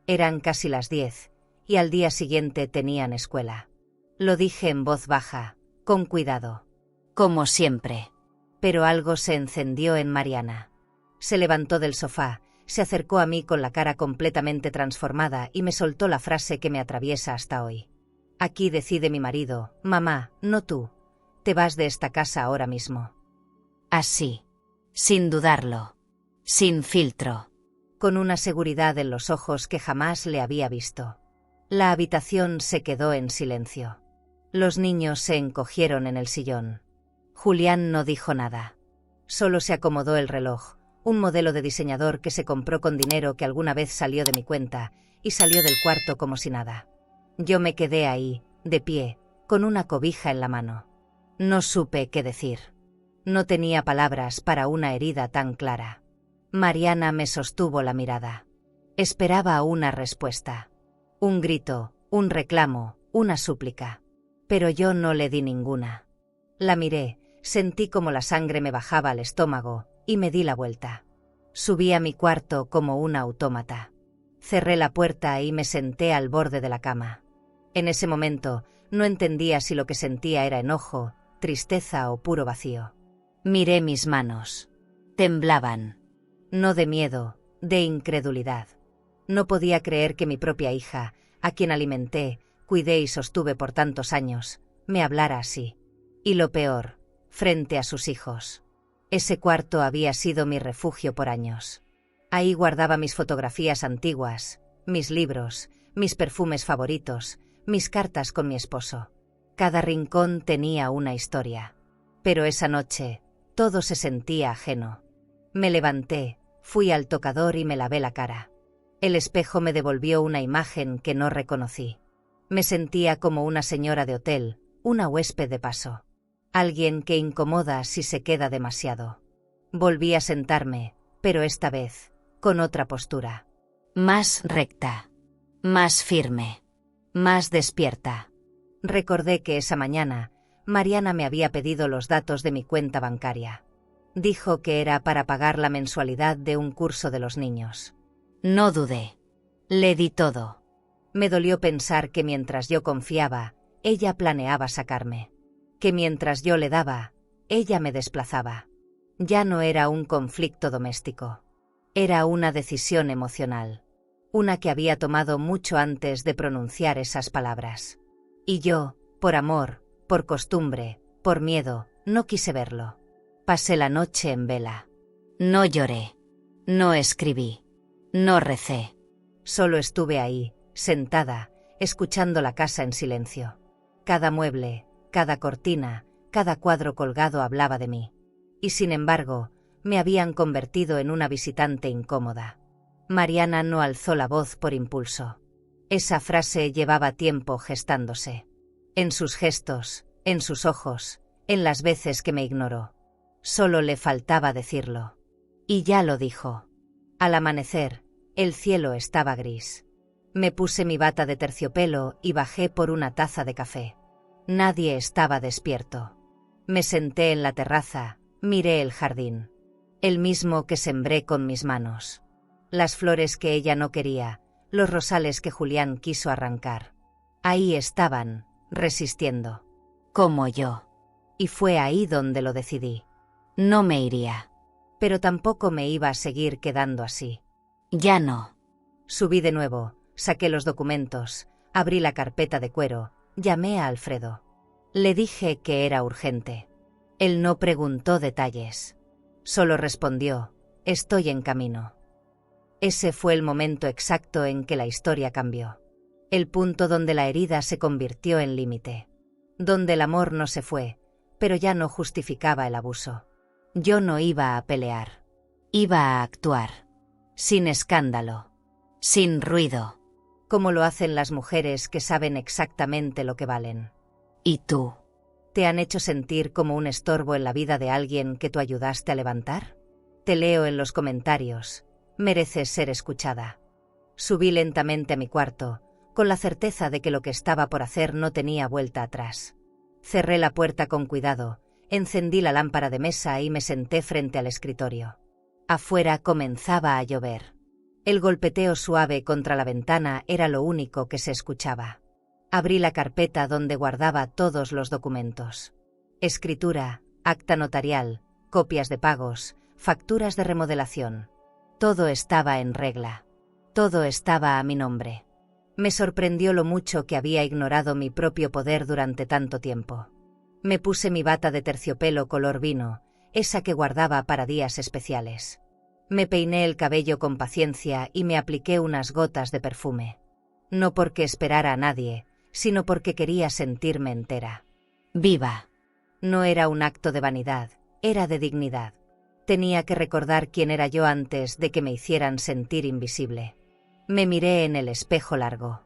Eran casi las 10, y al día siguiente tenían escuela. Lo dije en voz baja, con cuidado. Como siempre. Pero algo se encendió en Mariana. Se levantó del sofá, se acercó a mí con la cara completamente transformada y me soltó la frase que me atraviesa hasta hoy. Aquí decide mi marido, mamá, no tú. Te vas de esta casa ahora mismo. Así. Sin dudarlo. Sin filtro. Con una seguridad en los ojos que jamás le había visto. La habitación se quedó en silencio. Los niños se encogieron en el sillón. Julián no dijo nada. Solo se acomodó el reloj, un modelo de diseñador que se compró con dinero que alguna vez salió de mi cuenta, y salió del cuarto como si nada. Yo me quedé ahí, de pie, con una cobija en la mano. No supe qué decir. No tenía palabras para una herida tan clara. Mariana me sostuvo la mirada. Esperaba una respuesta. Un grito, un reclamo, una súplica. Pero yo no le di ninguna. La miré, sentí como la sangre me bajaba al estómago, y me di la vuelta. Subí a mi cuarto como una autómata. Cerré la puerta y me senté al borde de la cama. En ese momento, no entendía si lo que sentía era enojo, tristeza o puro vacío. Miré mis manos. Temblaban. No de miedo, de incredulidad. No podía creer que mi propia hija, a quien alimenté, cuidé y sostuve por tantos años, me hablara así. Y lo peor, frente a sus hijos. Ese cuarto había sido mi refugio por años. Ahí guardaba mis fotografías antiguas, mis libros, mis perfumes favoritos, mis cartas con mi esposo. Cada rincón tenía una historia. Pero esa noche, todo se sentía ajeno. Me levanté, fui al tocador y me lavé la cara. El espejo me devolvió una imagen que no reconocí. Me sentía como una señora de hotel, una huésped de paso. Alguien que incomoda si se queda demasiado. Volví a sentarme, pero esta vez, con otra postura. Más recta. Más firme. Más despierta. Recordé que esa mañana, Mariana me había pedido los datos de mi cuenta bancaria. Dijo que era para pagar la mensualidad de un curso de los niños. No dudé. Le di todo. Me dolió pensar que mientras yo confiaba, ella planeaba sacarme. Que mientras yo le daba, ella me desplazaba. Ya no era un conflicto doméstico. Era una decisión emocional. Una que había tomado mucho antes de pronunciar esas palabras. Y yo, por amor, por costumbre, por miedo, no quise verlo. Pasé la noche en vela. No lloré. No escribí. No recé. Solo estuve ahí, sentada, escuchando la casa en silencio. Cada mueble, cada cortina, cada cuadro colgado hablaba de mí. Y sin embargo, me habían convertido en una visitante incómoda. Mariana no alzó la voz por impulso. Esa frase llevaba tiempo gestándose. En sus gestos, en sus ojos, en las veces que me ignoró. Solo le faltaba decirlo. Y ya lo dijo. Al amanecer, el cielo estaba gris. Me puse mi bata de terciopelo y bajé por una taza de café. Nadie estaba despierto. Me senté en la terraza, miré el jardín. El mismo que sembré con mis manos. Las flores que ella no quería, los rosales que Julián quiso arrancar. Ahí estaban, resistiendo. Como yo. Y fue ahí donde lo decidí. No me iría. Pero tampoco me iba a seguir quedando así. Ya no. Subí de nuevo, saqué los documentos, abrí la carpeta de cuero, llamé a Alfredo. Le dije que era urgente. Él no preguntó detalles. Solo respondió, estoy en camino. Ese fue el momento exacto en que la historia cambió. El punto donde la herida se convirtió en límite. Donde el amor no se fue, pero ya no justificaba el abuso. Yo no iba a pelear. Iba a actuar. Sin escándalo. Sin ruido. Como lo hacen las mujeres que saben exactamente lo que valen. ¿Y tú? ¿Te han hecho sentir como un estorbo en la vida de alguien que tú ayudaste a levantar? Te leo en los comentarios. Mereces ser escuchada. Subí lentamente a mi cuarto, con la certeza de que lo que estaba por hacer no tenía vuelta atrás. Cerré la puerta con cuidado, encendí la lámpara de mesa y me senté frente al escritorio. Afuera comenzaba a llover. El golpeteo suave contra la ventana era lo único que se escuchaba. Abrí la carpeta donde guardaba todos los documentos. Escritura, acta notarial, copias de pagos, facturas de remodelación. Todo estaba en regla. Todo estaba a mi nombre. Me sorprendió lo mucho que había ignorado mi propio poder durante tanto tiempo. Me puse mi bata de terciopelo color vino, esa que guardaba para días especiales. Me peiné el cabello con paciencia y me apliqué unas gotas de perfume. No porque esperara a nadie, sino porque quería sentirme entera. Viva. No era un acto de vanidad, era de dignidad. Tenía que recordar quién era yo antes de que me hicieran sentir invisible. Me miré en el espejo largo.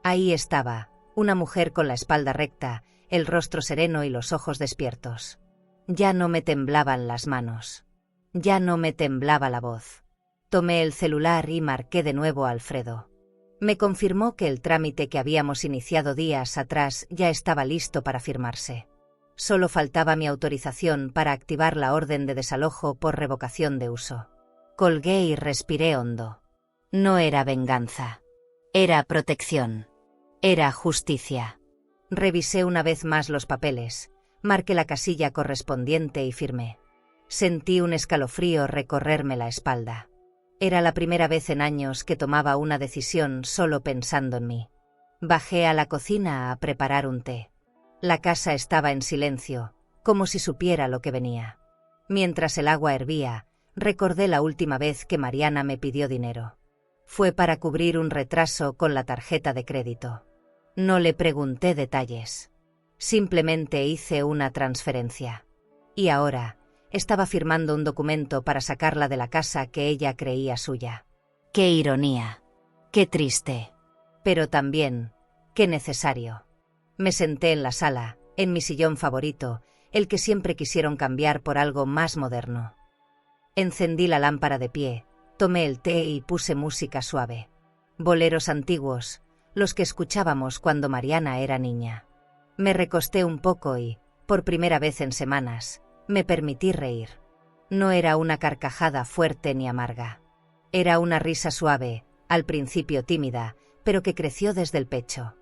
Ahí estaba, una mujer con la espalda recta, el rostro sereno y los ojos despiertos. Ya no me temblaban las manos. Ya no me temblaba la voz. Tomé el celular y marqué de nuevo a Alfredo. Me confirmó que el trámite que habíamos iniciado días atrás ya estaba listo para firmarse. Solo faltaba mi autorización para activar la orden de desalojo por revocación de uso. Colgué y respiré hondo. No era venganza. Era protección. Era justicia. Revisé una vez más los papeles, marqué la casilla correspondiente y firmé. Sentí un escalofrío recorrerme la espalda. Era la primera vez en años que tomaba una decisión solo pensando en mí. Bajé a la cocina a preparar un té. La casa estaba en silencio, como si supiera lo que venía. Mientras el agua hervía, recordé la última vez que Mariana me pidió dinero. Fue para cubrir un retraso con la tarjeta de crédito. No le pregunté detalles. Simplemente hice una transferencia. Y ahora, estaba firmando un documento para sacarla de la casa que ella creía suya. Qué ironía. Qué triste. Pero también, qué necesario. Me senté en la sala, en mi sillón favorito, el que siempre quisieron cambiar por algo más moderno. Encendí la lámpara de pie, tomé el té y puse música suave. Boleros antiguos, los que escuchábamos cuando Mariana era niña. Me recosté un poco y, por primera vez en semanas, me permití reír. No era una carcajada fuerte ni amarga. Era una risa suave, al principio tímida, pero que creció desde el pecho.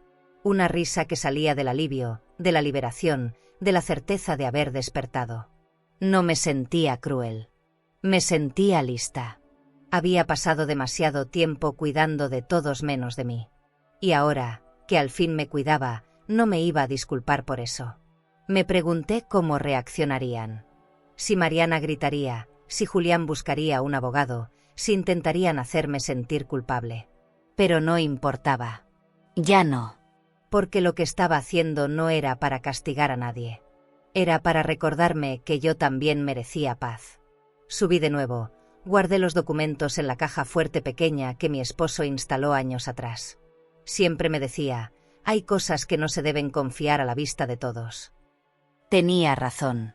Una risa que salía del alivio, de la liberación, de la certeza de haber despertado. No me sentía cruel. Me sentía lista. Había pasado demasiado tiempo cuidando de todos menos de mí. Y ahora, que al fin me cuidaba, no me iba a disculpar por eso. Me pregunté cómo reaccionarían. Si Mariana gritaría, si Julián buscaría un abogado, si intentarían hacerme sentir culpable. Pero no importaba. Ya no. Porque lo que estaba haciendo no era para castigar a nadie. Era para recordarme que yo también merecía paz. Subí de nuevo, guardé los documentos en la caja fuerte pequeña que mi esposo instaló años atrás. Siempre me decía, hay cosas que no se deben confiar a la vista de todos. Tenía razón.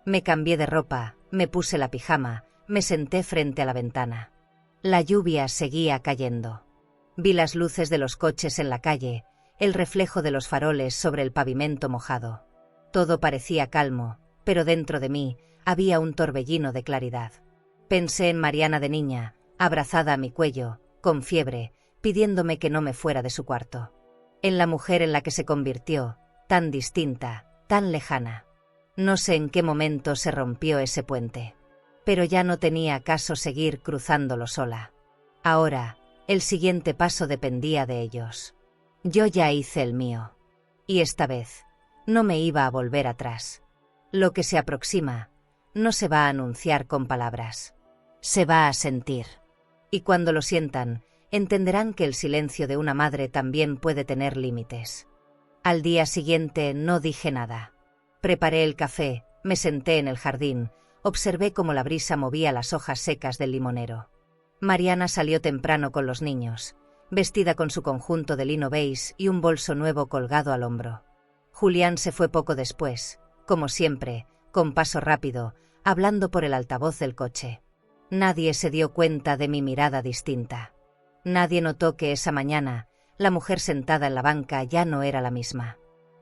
Me cambié de ropa, me puse la pijama, me senté frente a la ventana. La lluvia seguía cayendo. Vi las luces de los coches en la calle, el reflejo de los faroles sobre el pavimento mojado. Todo parecía calmo, pero dentro de mí había un torbellino de claridad. Pensé en Mariana de niña, abrazada a mi cuello, con fiebre, pidiéndome que no me fuera de su cuarto. En la mujer en la que se convirtió, tan distinta, tan lejana. No sé en qué momento se rompió ese puente. Pero ya no tenía caso seguir cruzándolo sola. Ahora, el siguiente paso dependía de ellos. Yo ya hice el mío. Y esta vez, no me iba a volver atrás. Lo que se aproxima, no se va a anunciar con palabras. Se va a sentir. Y cuando lo sientan, entenderán que el silencio de una madre también puede tener límites. Al día siguiente no dije nada. Preparé el café, me senté en el jardín, observé cómo la brisa movía las hojas secas del limonero. Mariana salió temprano con los niños, vestida con su conjunto de lino beige y un bolso nuevo colgado al hombro. Julián se fue poco después, como siempre, con paso rápido, hablando por el altavoz del coche. Nadie se dio cuenta de mi mirada distinta. Nadie notó que esa mañana, la mujer sentada en la banca ya no era la misma.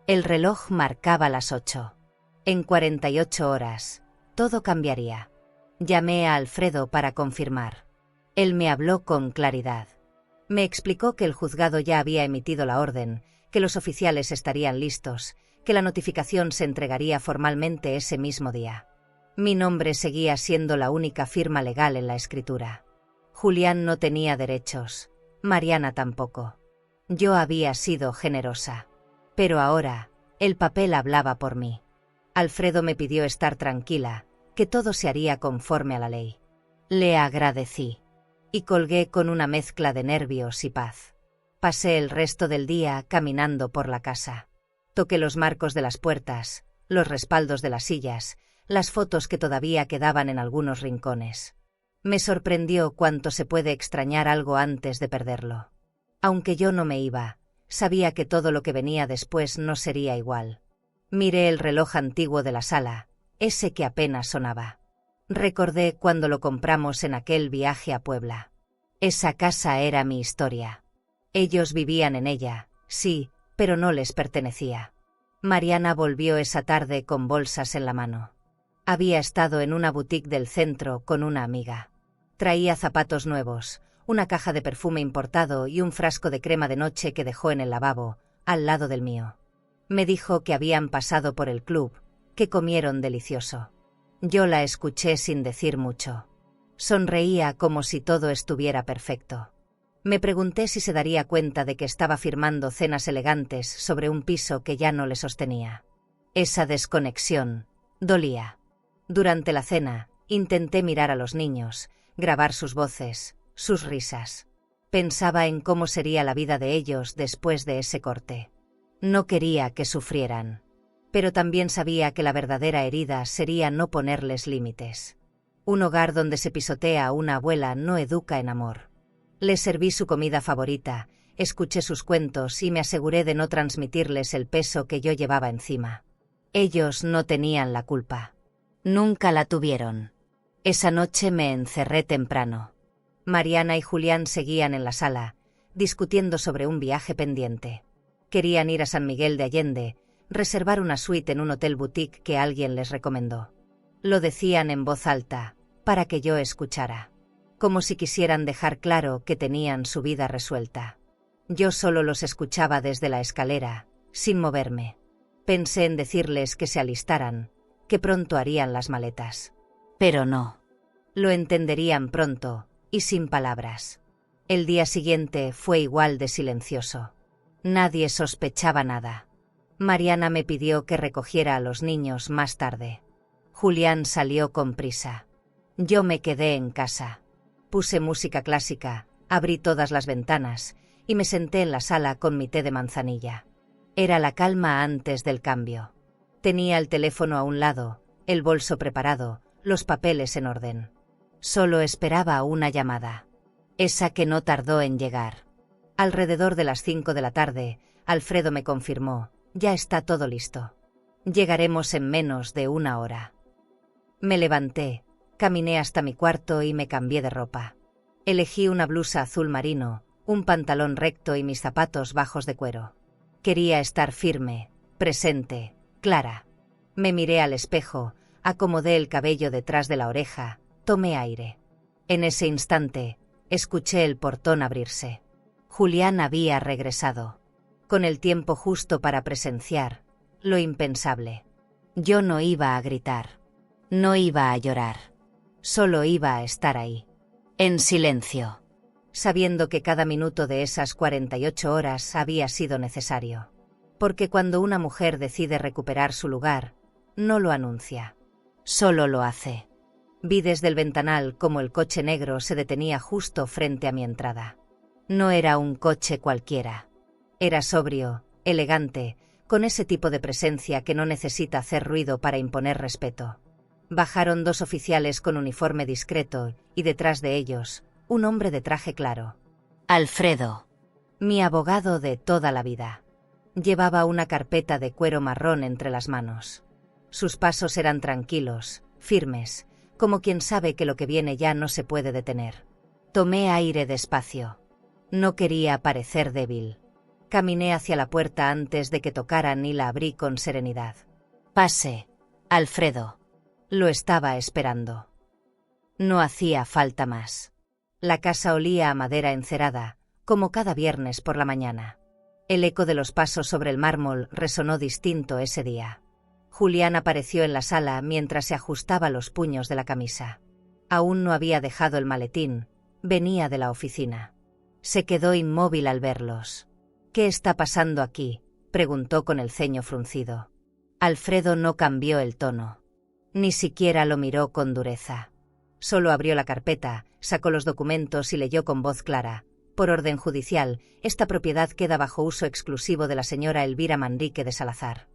El reloj marcaba las 8. En 48 horas, todo cambiaría. Llamé a Alfredo para confirmar. Él me habló con claridad. Me explicó que el juzgado ya había emitido la orden, que los oficiales estarían listos, que la notificación se entregaría formalmente ese mismo día. Mi nombre seguía siendo la única firma legal en la escritura. Julián no tenía derechos, Mariana tampoco. Yo había sido generosa. Pero ahora, el papel hablaba por mí. Alfredo me pidió estar tranquila, que todo se haría conforme a la ley. Le agradecí. Y colgué con una mezcla de nervios y paz. Pasé el resto del día caminando por la casa. Toqué los marcos de las puertas, los respaldos de las sillas, las fotos que todavía quedaban en algunos rincones. Me sorprendió cuánto se puede extrañar algo antes de perderlo. Aunque yo no me iba, sabía que todo lo que venía después no sería igual. Miré el reloj antiguo de la sala, ese que apenas sonaba. Recordé cuando lo compramos en aquel viaje a Puebla. Esa casa era mi historia. Ellos vivían en ella, sí, pero no les pertenecía. Mariana volvió esa tarde con bolsas en la mano. Había estado en una boutique del centro con una amiga. Traía zapatos nuevos, una caja de perfume importado y un frasco de crema de noche que dejó en el lavabo, al lado del mío. Me dijo que habían pasado por el club, que comieron delicioso. Yo la escuché sin decir mucho. Sonreía como si todo estuviera perfecto. Me pregunté si se daría cuenta de que estaba firmando cenas elegantes sobre un piso que ya no le sostenía. Esa desconexión dolía. Durante la cena, intenté mirar a los niños, grabar sus voces, sus risas. Pensaba en cómo sería la vida de ellos después de ese corte. No quería que sufrieran. Pero también sabía que la verdadera herida sería no ponerles límites. Un hogar donde se pisotea a una abuela no educa en amor. Les serví su comida favorita, escuché sus cuentos y me aseguré de no transmitirles el peso que yo llevaba encima. Ellos no tenían la culpa. Nunca la tuvieron. Esa noche me encerré temprano. Mariana y Julián seguían en la sala, discutiendo sobre un viaje pendiente. Querían ir a San Miguel de Allende, reservar una suite en un hotel boutique que alguien les recomendó. Lo decían en voz alta, para que yo escuchara. Como si quisieran dejar claro que tenían su vida resuelta. Yo solo los escuchaba desde la escalera, sin moverme. Pensé en decirles que se alistaran, que pronto harían las maletas. Pero no. Lo entenderían pronto, y sin palabras. El día siguiente fue igual de silencioso. Nadie sospechaba nada. Mariana me pidió que recogiera a los niños más tarde. Julián salió con prisa. Yo me quedé en casa. Puse música clásica, abrí todas las ventanas, y me senté en la sala con mi té de manzanilla. Era la calma antes del cambio. Tenía el teléfono a un lado, el bolso preparado, los papeles en orden. Solo esperaba una llamada. Esa que no tardó en llegar. Alrededor de las 5 de la tarde, Alfredo me confirmó, ya está todo listo. Llegaremos en menos de una hora. Me levanté, caminé hasta mi cuarto y me cambié de ropa. Elegí una blusa azul marino, un pantalón recto y mis zapatos bajos de cuero. Quería estar firme, presente, clara. Me miré al espejo, acomodé el cabello detrás de la oreja, tomé aire. En ese instante, escuché el portón abrirse. Julián había regresado, con el tiempo justo para presenciar lo impensable. Yo no iba a gritar, no iba a llorar, solo iba a estar ahí, en silencio, sabiendo que cada minuto de esas 48 horas había sido necesario. Porque cuando una mujer decide recuperar su lugar, no lo anuncia, solo lo hace. Vi desde el ventanal cómo el coche negro se detenía justo frente a mi entrada. No era un coche cualquiera. Era sobrio, elegante, con ese tipo de presencia que no necesita hacer ruido para imponer respeto. Bajaron 2 oficiales con uniforme discreto y detrás de ellos, un hombre de traje claro. Alfredo, mi abogado de toda la vida. Llevaba una carpeta de cuero marrón entre las manos. Sus pasos eran tranquilos, firmes, como quien sabe que lo que viene ya no se puede detener. Tomé aire despacio. No quería parecer débil. Caminé hacia la puerta antes de que tocaran y la abrí con serenidad. Pase, Alfredo. Lo estaba esperando. No hacía falta más. La casa olía a madera encerada, como cada viernes por la mañana. El eco de los pasos sobre el mármol resonó distinto ese día. Julián apareció en la sala mientras se ajustaba los puños de la camisa. Aún no había dejado el maletín, venía de la oficina. Se quedó inmóvil al verlos. «¿Qué está pasando aquí?», preguntó con el ceño fruncido. Alfredo no cambió el tono. Ni siquiera lo miró con dureza. Solo abrió la carpeta, sacó los documentos y leyó con voz clara. Por orden judicial, esta propiedad queda bajo uso exclusivo de la señora Elvira Manrique de Salazar.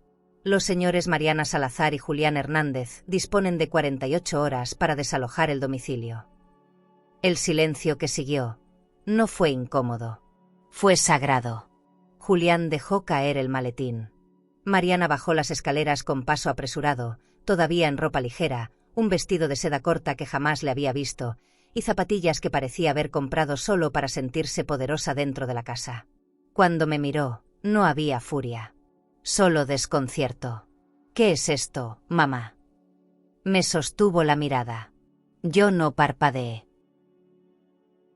Los señores Mariana Salazar y Julián Hernández disponen de 48 horas para desalojar el domicilio. El silencio que siguió no fue incómodo. Fue sagrado. Julián dejó caer el maletín. Mariana bajó las escaleras con paso apresurado, todavía en ropa ligera, un vestido de seda corta que jamás le había visto, y zapatillas que parecía haber comprado solo para sentirse poderosa dentro de la casa. Cuando me miró, no había furia. Solo desconcierto. «¿Qué es esto, mamá?». Me sostuvo la mirada. Yo no parpadeé.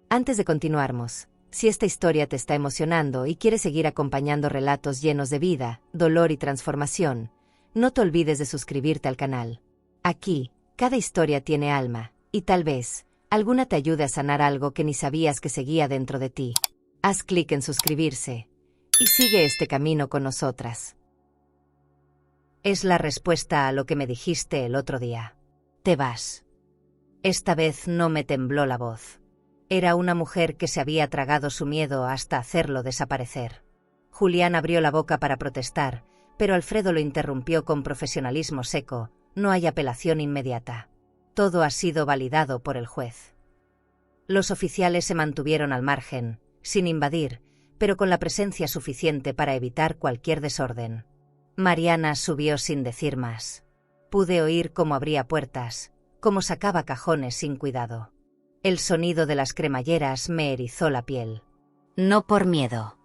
Antes de continuarmos, si esta historia te está emocionando y quieres seguir acompañando relatos llenos de vida, dolor y transformación, no te olvides de suscribirte al canal. Aquí, cada historia tiene alma, y tal vez, alguna te ayude a sanar algo que ni sabías que seguía dentro de ti. Haz clic en suscribirse, y sigue este camino con nosotras. Es la respuesta a lo que me dijiste el otro día. Te vas. Esta vez no me tembló la voz. Era una mujer que se había tragado su miedo hasta hacerlo desaparecer. Julián abrió la boca para protestar, pero Alfredo lo interrumpió con profesionalismo seco. No hay apelación inmediata. Todo ha sido validado por el juez. Los oficiales se mantuvieron al margen, sin invadir, pero con la presencia suficiente para evitar cualquier desorden. Mariana subió sin decir más. Pude oír cómo abría puertas, cómo sacaba cajones sin cuidado. El sonido de las cremalleras me erizó la piel. No por miedo,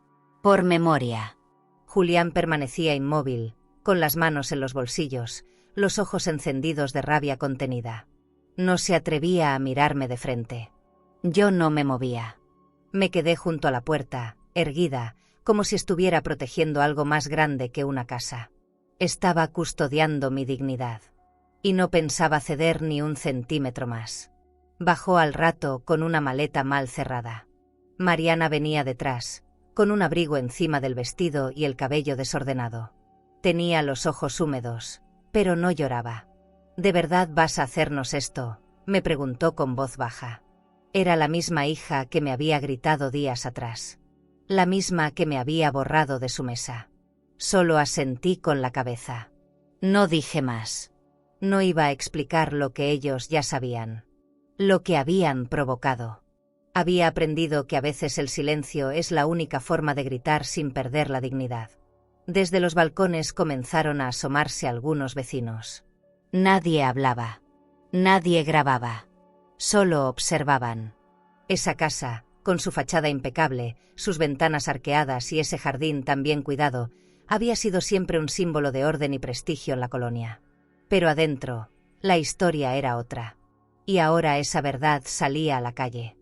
por memoria. Julián permanecía inmóvil, con las manos en los bolsillos, los ojos encendidos de rabia contenida. No se atrevía a mirarme de frente. Yo no me movía. Me quedé junto a la puerta, erguida, como si estuviera protegiendo algo más grande que una casa. Estaba custodiando mi dignidad. Y no pensaba ceder ni un centímetro más. Bajó al rato con una maleta mal cerrada. Mariana venía detrás, con un abrigo encima del vestido y el cabello desordenado. Tenía los ojos húmedos, pero no lloraba. «¿De verdad vas a hacernos esto?», me preguntó con voz baja. Era la misma hija que me había gritado días atrás. La misma que me había borrado de su mesa. Solo asentí con la cabeza. No dije más. No iba a explicar lo que ellos ya sabían. Lo que habían provocado. Había aprendido que a veces el silencio es la única forma de gritar sin perder la dignidad. Desde los balcones comenzaron a asomarse algunos vecinos. Nadie hablaba. Nadie grababa. Solo observaban. Esa casa, con su fachada impecable, sus ventanas arqueadas y ese jardín tan bien cuidado, había sido siempre un símbolo de orden y prestigio en la colonia. Pero adentro, la historia era otra. Y ahora esa verdad salía a la calle.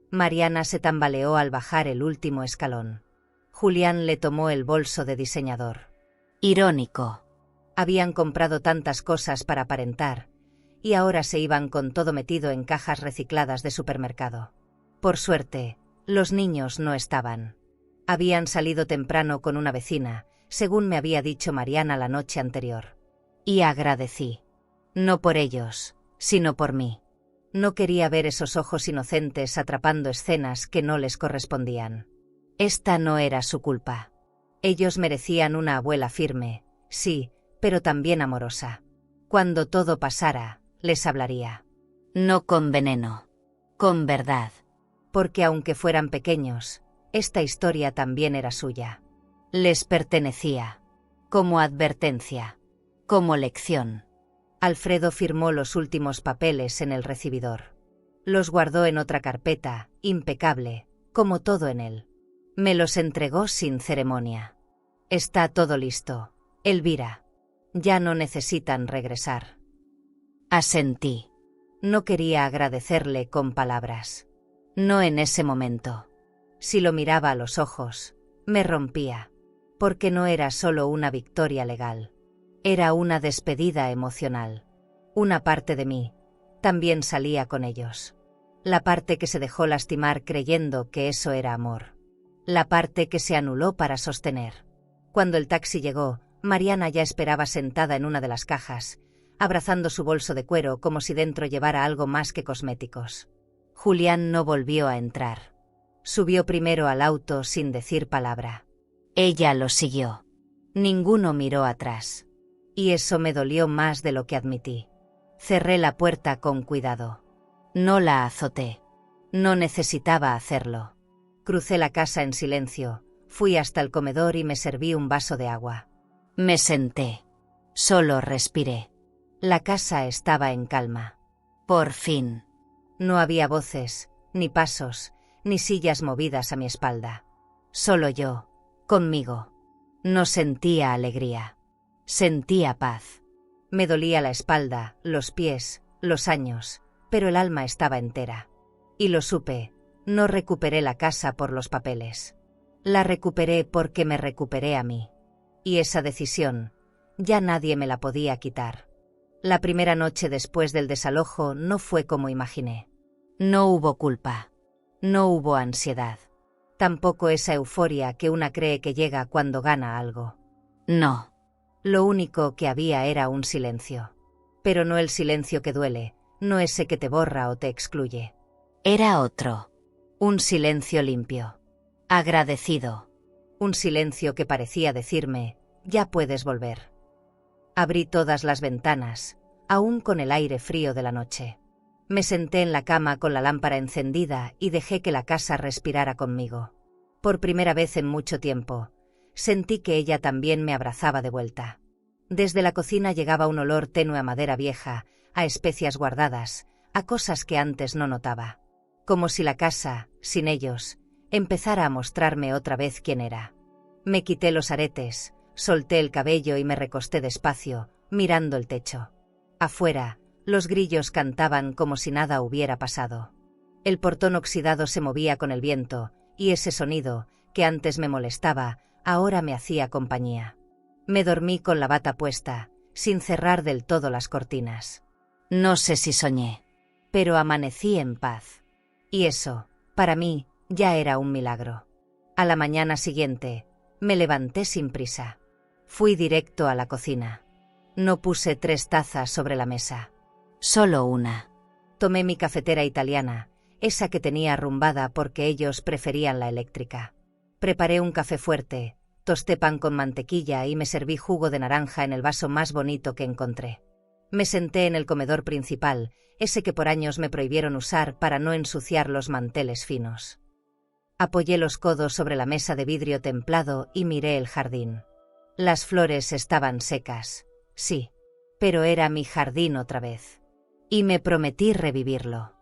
Mariana se tambaleó al bajar el último escalón. Julián le tomó el bolso de diseñador. Irónico. Habían comprado tantas cosas para aparentar, y ahora se iban con todo metido en cajas recicladas de supermercado. Por suerte, los niños no estaban. Habían salido temprano con una vecina, según me había dicho Mariana la noche anterior. Y agradecí. No por ellos, sino por mí. No quería ver esos ojos inocentes atrapando escenas que no les correspondían. Esta no era su culpa. Ellos merecían una abuela firme, sí, pero también amorosa. Cuando todo pasara, les hablaría. No con veneno. Con verdad. Porque aunque fueran pequeños, esta historia también era suya. Les pertenecía. Como advertencia. Como lección. Alfredo firmó los últimos papeles en el recibidor. Los guardó en otra carpeta, impecable, como todo en él. Me los entregó sin ceremonia. Está todo listo, Elvira. Ya no necesitan regresar. Asentí. No quería agradecerle con palabras. No en ese momento. Si lo miraba a los ojos, me rompía. Porque no era solo una victoria legal. Era una despedida emocional. Una parte de mí también salía con ellos. La parte que se dejó lastimar creyendo que eso era amor. La parte que se anuló para sostener. Cuando el taxi llegó, Mariana ya esperaba sentada en una de las cajas, abrazando su bolso de cuero como si dentro llevara algo más que cosméticos. Julián no volvió a entrar. Subió primero al auto sin decir palabra. Ella lo siguió. Ninguno miró atrás. Y eso me dolió más de lo que admití. Cerré la puerta con cuidado. No la azoté. No necesitaba hacerlo. Crucé la casa en silencio, fui hasta el comedor y me serví un vaso de agua. Me senté. Solo respiré. La casa estaba en calma. Por fin. No había voces, ni pasos, ni sillas movidas a mi espalda. Solo yo, conmigo. No sentía alegría. Sentía paz. Me dolía la espalda, los pies, los años, pero el alma estaba entera. Y lo supe, no recuperé la casa por los papeles. La recuperé porque me recuperé a mí. Y esa decisión, ya nadie me la podía quitar. La primera noche después del desalojo no fue como imaginé. No hubo culpa. No hubo ansiedad. Tampoco esa euforia que una cree que llega cuando gana algo. No. Lo único que había era un silencio. Pero no el silencio que duele, no ese que te borra o te excluye. Era otro. Un silencio limpio. Agradecido. Un silencio que parecía decirme, ya puedes volver. Abrí todas las ventanas, aún con el aire frío de la noche. Me senté en la cama con la lámpara encendida y dejé que la casa respirara conmigo. Por primera vez en mucho tiempo, sentí que ella también me abrazaba de vuelta. Desde la cocina llegaba un olor tenue a madera vieja, a especias guardadas, a cosas que antes no notaba. Como si la casa, sin ellos, empezara a mostrarme otra vez quién era. Me quité los aretes, solté el cabello y me recosté despacio, mirando el techo. Afuera, los grillos cantaban como si nada hubiera pasado. El portón oxidado se movía con el viento, y ese sonido, que antes me molestaba, ahora me hacía compañía. Me dormí con la bata puesta, sin cerrar del todo las cortinas. No sé si soñé. Pero amanecí en paz. Y eso, para mí, ya era un milagro. A la mañana siguiente, me levanté sin prisa. Fui directo a la cocina. No puse 3 tazas sobre la mesa. Solo una. Tomé mi cafetera italiana, esa que tenía arrumbada porque ellos preferían la eléctrica. Preparé un café fuerte, tosté pan con mantequilla y me serví jugo de naranja en el vaso más bonito que encontré. Me senté en el comedor principal, ese que por años me prohibieron usar para no ensuciar los manteles finos. Apoyé los codos sobre la mesa de vidrio templado y miré el jardín. Las flores estaban secas, sí, pero era mi jardín otra vez. Y me prometí revivirlo.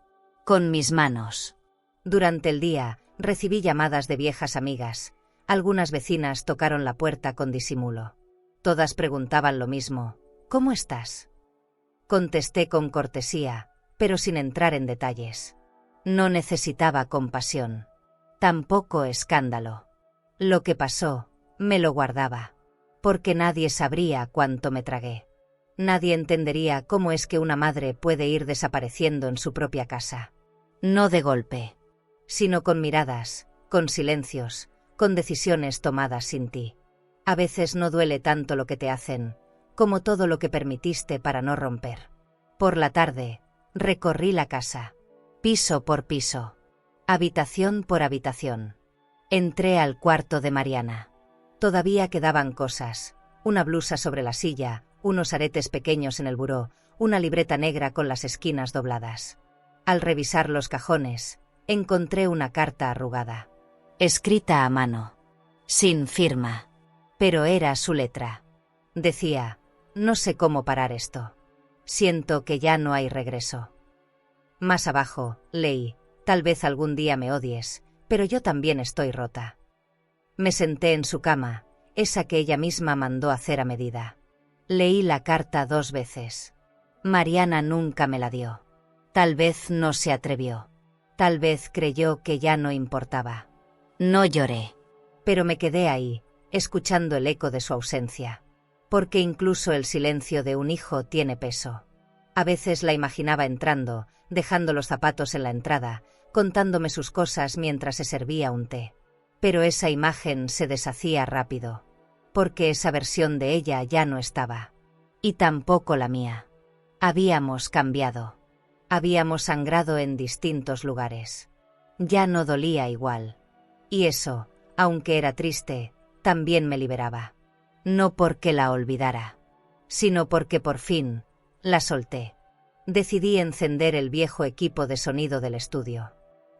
Con mis manos. Durante el día, recibí llamadas de viejas amigas. Algunas vecinas tocaron la puerta con disimulo. Todas preguntaban lo mismo: ¿cómo estás? Contesté con cortesía, pero sin entrar en detalles. No necesitaba compasión. Tampoco escándalo. Lo que pasó, me lo guardaba. Porque nadie sabría cuánto me tragué. Nadie entendería cómo es que una madre puede ir desapareciendo en su propia casa. No de golpe, sino con miradas, con silencios, con decisiones tomadas sin ti. A veces no duele tanto lo que te hacen, como todo lo que permitiste para no romper. Por la tarde, recorrí la casa, piso por piso, habitación por habitación. Entré al cuarto de Mariana. Todavía quedaban cosas, una blusa sobre la silla, unos aretes pequeños en el buró, una libreta negra con las esquinas dobladas. Al revisar los cajones, encontré una carta arrugada, escrita a mano, sin firma, pero era su letra. Decía: no sé cómo parar esto. Siento que ya no hay regreso. Más abajo, leí: tal vez algún día me odies, pero yo también estoy rota. Me senté en su cama, esa que ella misma mandó hacer a medida. Leí la carta 2 veces. Mariana nunca me la dio. Tal vez no se atrevió. Tal vez creyó que ya no importaba. No lloré, pero me quedé ahí, escuchando el eco de su ausencia. Porque incluso el silencio de un hijo tiene peso. A veces la imaginaba entrando, dejando los zapatos en la entrada, contándome sus cosas mientras se servía un té. Pero esa imagen se deshacía rápido. Porque esa versión de ella ya no estaba. Y tampoco la mía. Habíamos cambiado. Habíamos sangrado en distintos lugares. Ya no dolía igual. Y eso, aunque era triste, también me liberaba. No porque la olvidara, sino porque por fin la solté. Decidí encender el viejo equipo de sonido del estudio.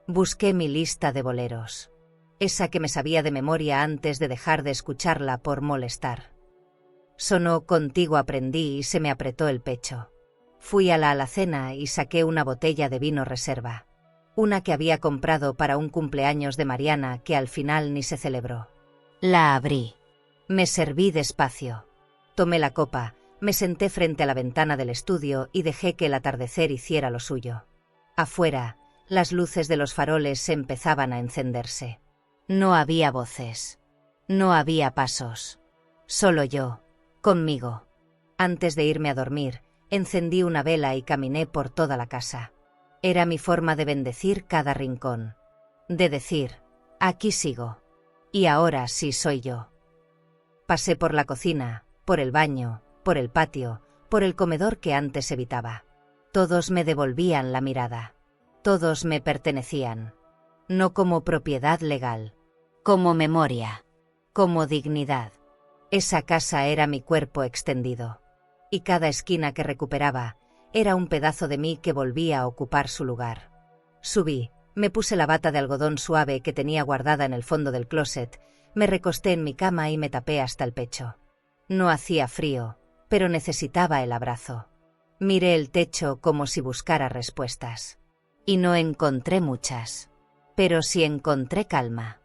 Busqué mi lista de boleros. Esa que me sabía de memoria antes de dejar de escucharla por molestar. Sonó Contigo aprendí y se me apretó el pecho. Fui a la alacena y saqué una botella de vino reserva. Una que había comprado para un cumpleaños de Mariana que al final ni se celebró. La abrí. Me serví despacio. Tomé la copa, me senté frente a la ventana del estudio y dejé que el atardecer hiciera lo suyo. Afuera, las luces de los faroles empezaban a encenderse. No había voces. No había pasos. Solo yo, conmigo. Antes de irme a dormir, encendí una vela y caminé por toda la casa. Era mi forma de bendecir cada rincón. De decir: aquí sigo. Y ahora sí soy yo. Pasé por la cocina, por el baño, por el patio, por el comedor que antes evitaba. Todos me devolvían la mirada. Todos me pertenecían. No como propiedad legal. Como memoria. Como dignidad. Esa casa era mi cuerpo extendido. Y cada esquina que recuperaba era un pedazo de mí que volvía a ocupar su lugar. Subí, me puse la bata de algodón suave que tenía guardada en el fondo del closet, me recosté en mi cama y me tapé hasta el pecho. No hacía frío, pero necesitaba el abrazo. Miré el techo como si buscara respuestas. Y no encontré muchas. Pero sí encontré calma.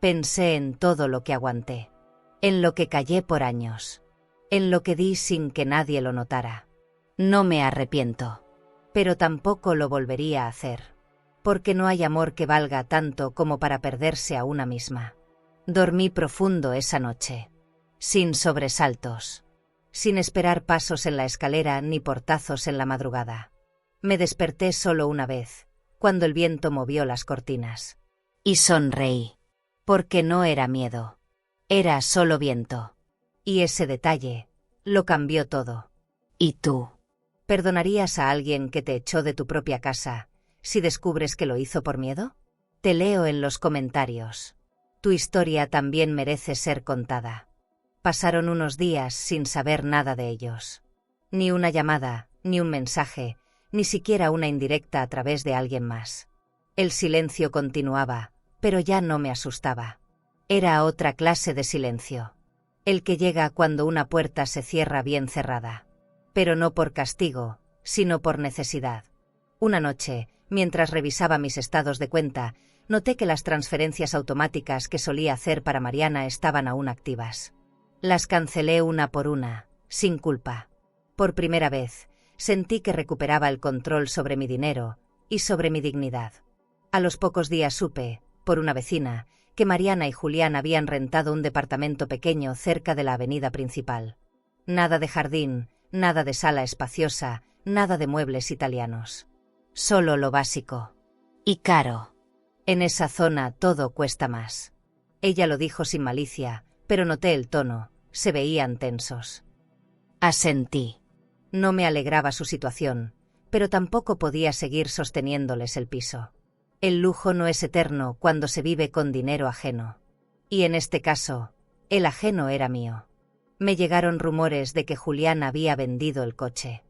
Pensé en todo lo que aguanté. En lo que callé por años. En lo que di sin que nadie lo notara. No me arrepiento. Pero tampoco lo volvería a hacer. Porque no hay amor que valga tanto como para perderse a una misma. Dormí profundo esa noche. Sin sobresaltos. Sin esperar pasos en la escalera ni portazos en la madrugada. Me desperté solo una vez, cuando el viento movió las cortinas. Y sonreí. Porque no era miedo. Era solo viento. Y ese detalle lo cambió todo. ¿Y tú? ¿Perdonarías a alguien que te echó de tu propia casa si descubres que lo hizo por miedo? Te leo en los comentarios. Tu historia también merece ser contada. Pasaron unos días sin saber nada de ellos. Ni una llamada, ni un mensaje, ni siquiera una indirecta a través de alguien más. El silencio continuaba, pero ya no me asustaba. Era otra clase de silencio. El que llega cuando una puerta se cierra bien cerrada. Pero no por castigo, sino por necesidad. Una noche, mientras revisaba mis estados de cuenta, noté que las transferencias automáticas que solía hacer para Mariana estaban aún activas. Las cancelé una por una, sin culpa. Por primera vez, sentí que recuperaba el control sobre mi dinero y sobre mi dignidad. A los pocos días supe, por una vecina, que Mariana y Julián habían rentado un departamento pequeño cerca de la avenida principal. Nada de jardín, nada de sala espaciosa, nada de muebles italianos. Solo lo básico. Y caro. En esa zona todo cuesta más. Ella lo dijo sin malicia, pero noté el tono, se veían tensos. Asentí. No me alegraba su situación, pero tampoco podía seguir sosteniéndoles el piso. El lujo no es eterno cuando se vive con dinero ajeno. Y en este caso, el ajeno era mío. Me llegaron rumores de que Julián había vendido el coche.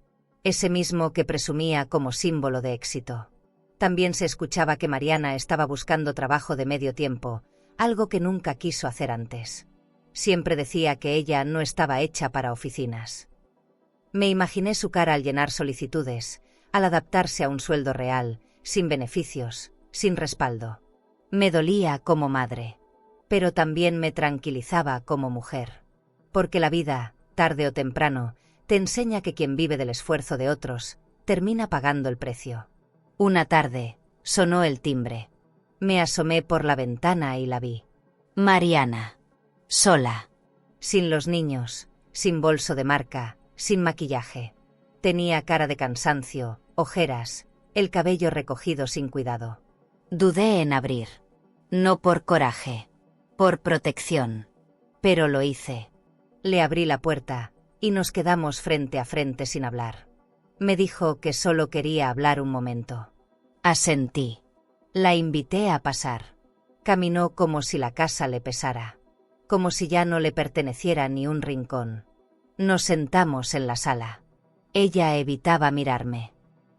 Ese mismo que presumía como símbolo de éxito. También se escuchaba que Mariana estaba buscando trabajo de medio tiempo, algo que nunca quiso hacer antes. Siempre decía que ella no estaba hecha para oficinas. Me imaginé su cara al llenar solicitudes, al adaptarse a un sueldo real, sin beneficios, sin respaldo. Me dolía como madre, pero también me tranquilizaba como mujer. Porque la vida, tarde o temprano, te enseña que quien vive del esfuerzo de otros, termina pagando el precio. Una tarde, sonó el timbre. Me asomé por la ventana y la vi. Mariana. Sola. Sin los niños, sin bolso de marca, sin maquillaje. Tenía cara de cansancio, ojeras, el cabello recogido sin cuidado. Dudé en abrir. No por coraje, por protección. Pero lo hice. Le abrí la puerta, y nos quedamos frente a frente sin hablar. Me dijo que solo quería hablar un momento. Asentí. La invité a pasar. Caminó como si la casa le pesara, como si ya no le perteneciera ni un rincón. Nos sentamos en la sala. Ella evitaba mirarme.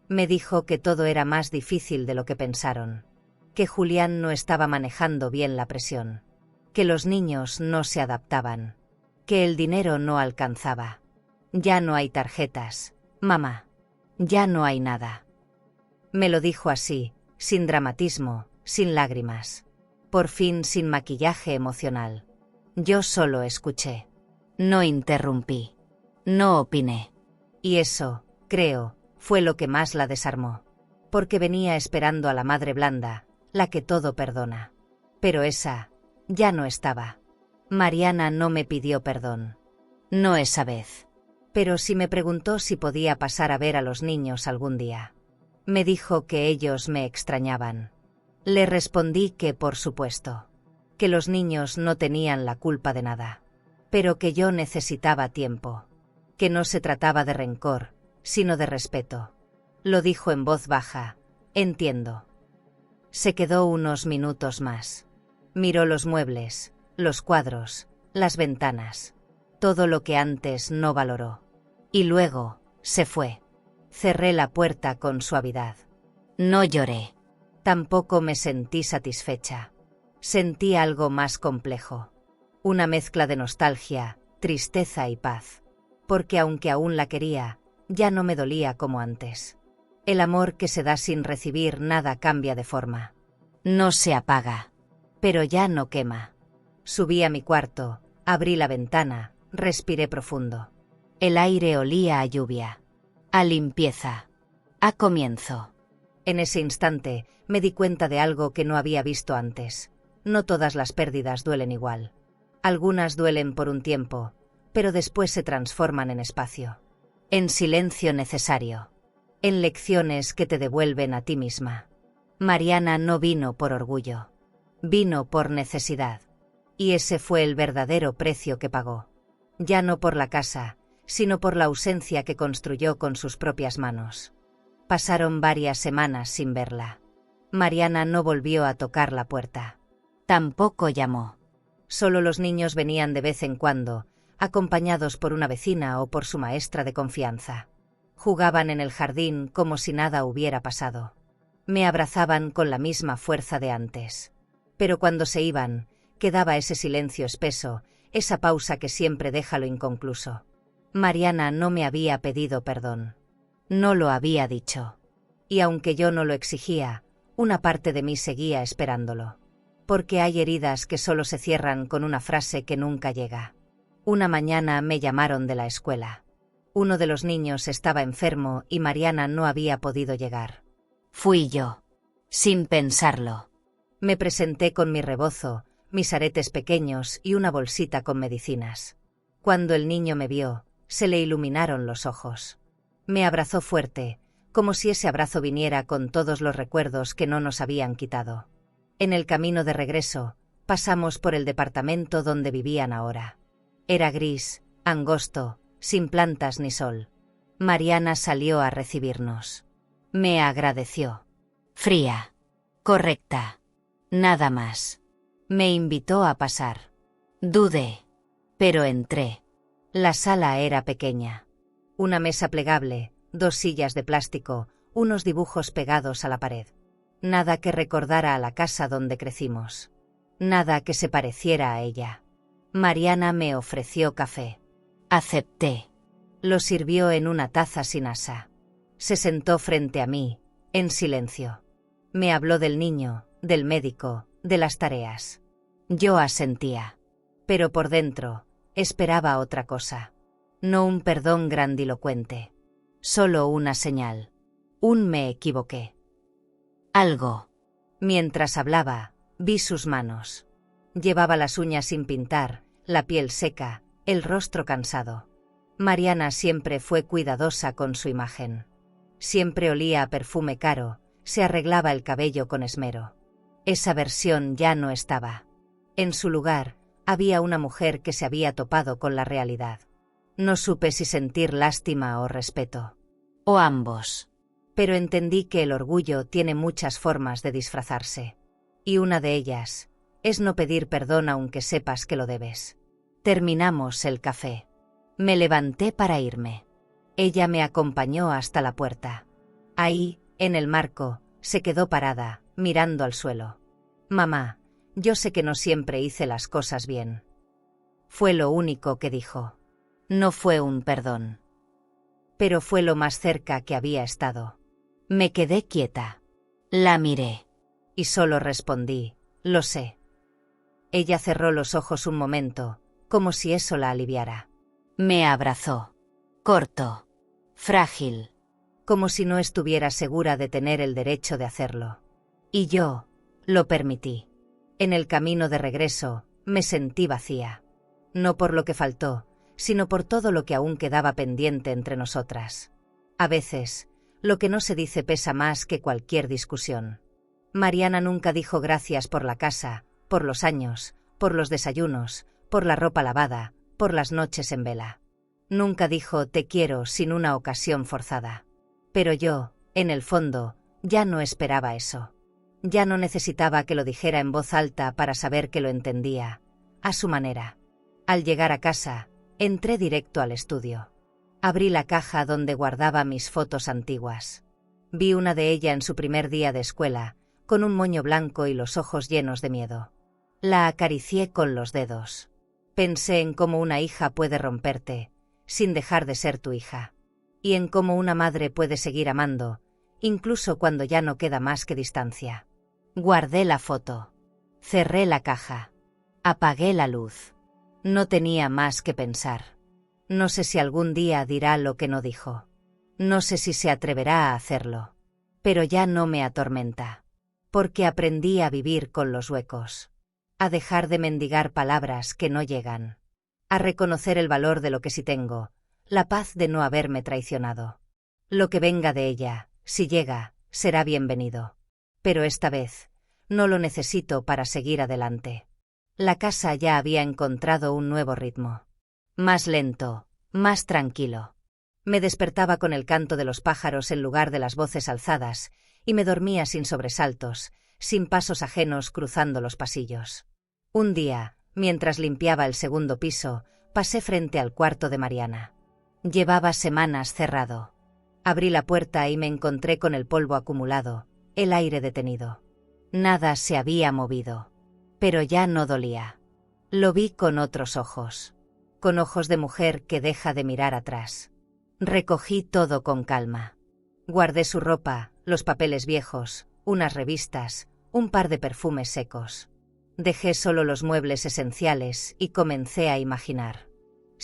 Me dijo que todo era más difícil de lo que pensaron, que Julián no estaba manejando bien la presión, que los niños no se adaptaban, que el dinero no alcanzaba. Ya no hay tarjetas, mamá. Ya no hay nada. Me lo dijo así, sin dramatismo, sin lágrimas. Por fin sin maquillaje emocional. Yo solo escuché. No interrumpí. No opiné. Y eso, creo, fue lo que más la desarmó. Porque venía esperando a la madre blanda, la que todo perdona. Pero esa, ya no estaba. Mariana no me pidió perdón. No esa vez. Pero sí me preguntó si podía pasar a ver a los niños algún día. Me dijo que ellos me extrañaban. Le respondí que por supuesto. Que los niños no tenían la culpa de nada. Pero que yo necesitaba tiempo. Que no se trataba de rencor, sino de respeto. Lo dijo en voz baja. Entiendo. Se quedó unos minutos más. Miró los muebles, los cuadros, las ventanas. Todo lo que antes no valoró. Y luego, se fue. Cerré la puerta con suavidad. No lloré. Tampoco me sentí satisfecha. Sentí algo más complejo. Una mezcla de nostalgia, tristeza y paz. Porque aunque aún la quería, ya no me dolía como antes. El amor que se da sin recibir nada cambia de forma. No se apaga. Pero ya no quema. Subí a mi cuarto, abrí la ventana, respiré profundo. El aire olía a lluvia, a limpieza, a comienzo. En ese instante me di cuenta de algo que no había visto antes. No todas las pérdidas duelen igual. Algunas duelen por un tiempo, pero después se transforman en espacio, en silencio necesario, en lecciones que te devuelven a ti misma. Mariana no vino por orgullo, vino por necesidad. Y ese fue el verdadero precio que pagó. Ya no por la casa, sino por la ausencia que construyó con sus propias manos. Pasaron varias semanas sin verla. Mariana no volvió a tocar la puerta. Tampoco llamó. Solo los niños venían de vez en cuando, acompañados por una vecina o por su maestra de confianza. Jugaban en el jardín como si nada hubiera pasado. Me abrazaban con la misma fuerza de antes. Pero cuando se iban, quedaba ese silencio espeso, esa pausa que siempre deja lo inconcluso. Mariana no me había pedido perdón. No lo había dicho. Y aunque yo no lo exigía, una parte de mí seguía esperándolo. Porque hay heridas que solo se cierran con una frase que nunca llega. Una mañana me llamaron de la escuela. Uno de los niños estaba enfermo y Mariana no había podido llegar. Fui yo. Sin pensarlo. Me presenté con mi rebozo, mis aretes pequeños y una bolsita con medicinas. Cuando el niño me vio, se le iluminaron los ojos. Me abrazó fuerte, como si ese abrazo viniera con todos los recuerdos que no nos habían quitado. En el camino de regreso, pasamos por el departamento donde vivían ahora. Era gris, angosto, sin plantas ni sol. Mariana salió a recibirnos. Me agradeció. Fría. Correcta. Nada más. Me invitó a pasar. Dudé. Pero entré. La sala era pequeña. Una mesa plegable, 2 sillas de plástico, unos dibujos pegados a la pared. Nada que recordara a la casa donde crecimos. Nada que se pareciera a ella. Mariana me ofreció café. Acepté. Lo sirvió en una taza sin asa. Se sentó frente a mí, en silencio. Me habló del niño, del médico, de las tareas. Yo asentía. Pero por dentro, esperaba otra cosa. No un perdón grandilocuente. Solo una señal. Me equivoqué. Algo. Mientras hablaba, vi sus manos. Llevaba las uñas sin pintar, la piel seca, el rostro cansado. Mariana siempre fue cuidadosa con su imagen. Siempre olía a perfume caro, se arreglaba el cabello con esmero. Esa versión ya no estaba. En su lugar, había una mujer que se había topado con la realidad. No supe si sentir lástima o respeto. O ambos. Pero entendí que el orgullo tiene muchas formas de disfrazarse. Y una de ellas es no pedir perdón aunque sepas que lo debes. Terminamos el café. Me levanté para irme. Ella me acompañó hasta la puerta. Ahí, en el marco, se quedó parada, mirando al suelo. Mamá, yo sé que no siempre hice las cosas bien. Fue lo único que dijo. No fue un perdón. Pero fue lo más cerca que había estado. Me quedé quieta. La miré. Y solo respondí, lo sé. Ella cerró los ojos un momento, como si eso la aliviara. Me abrazó. Corto. Frágil. Como si no estuviera segura de tener el derecho de hacerlo. Y yo lo permití. En el camino de regreso, me sentí vacía. No por lo que faltó, sino por todo lo que aún quedaba pendiente entre nosotras. A veces, lo que no se dice pesa más que cualquier discusión. Mariana nunca dijo gracias por la casa, por los años, por los desayunos, por la ropa lavada, por las noches en vela. Nunca dijo te quiero sin una ocasión forzada. Pero yo, en el fondo, ya no esperaba eso. Ya no necesitaba que lo dijera en voz alta para saber que lo entendía, a su manera. Al llegar a casa, entré directo al estudio. Abrí la caja donde guardaba mis fotos antiguas. Vi una de ella en su primer día de escuela, con un moño blanco y los ojos llenos de miedo. La acaricié con los dedos. Pensé en cómo una hija puede romperte, sin dejar de ser tu hija. Y en cómo una madre puede seguir amando, incluso cuando ya no queda más que distancia. Guardé la foto. Cerré la caja. Apagué la luz. No tenía más que pensar. No sé si algún día dirá lo que no dijo. No sé si se atreverá a hacerlo. Pero ya no me atormenta. Porque aprendí a vivir con los huecos. A dejar de mendigar palabras que no llegan. A reconocer el valor de lo que sí tengo, la paz de no haberme traicionado. Lo que venga de ella, si llega, será bienvenido. Pero esta vez, no lo necesito para seguir adelante. La casa ya había encontrado un nuevo ritmo. Más lento, más tranquilo. Me despertaba con el canto de los pájaros en lugar de las voces alzadas, y me dormía sin sobresaltos, sin pasos ajenos cruzando los pasillos. Un día, mientras limpiaba el segundo piso, pasé frente al cuarto de Mariana. Llevaba semanas cerrado. Abrí la puerta y me encontré con el polvo acumulado, el aire detenido. Nada se había movido. Pero ya no dolía. Lo vi con otros ojos. Con ojos de mujer que deja de mirar atrás. Recogí todo con calma. Guardé su ropa, los papeles viejos, unas revistas, un par de perfumes secos. Dejé solo los muebles esenciales y comencé a imaginar.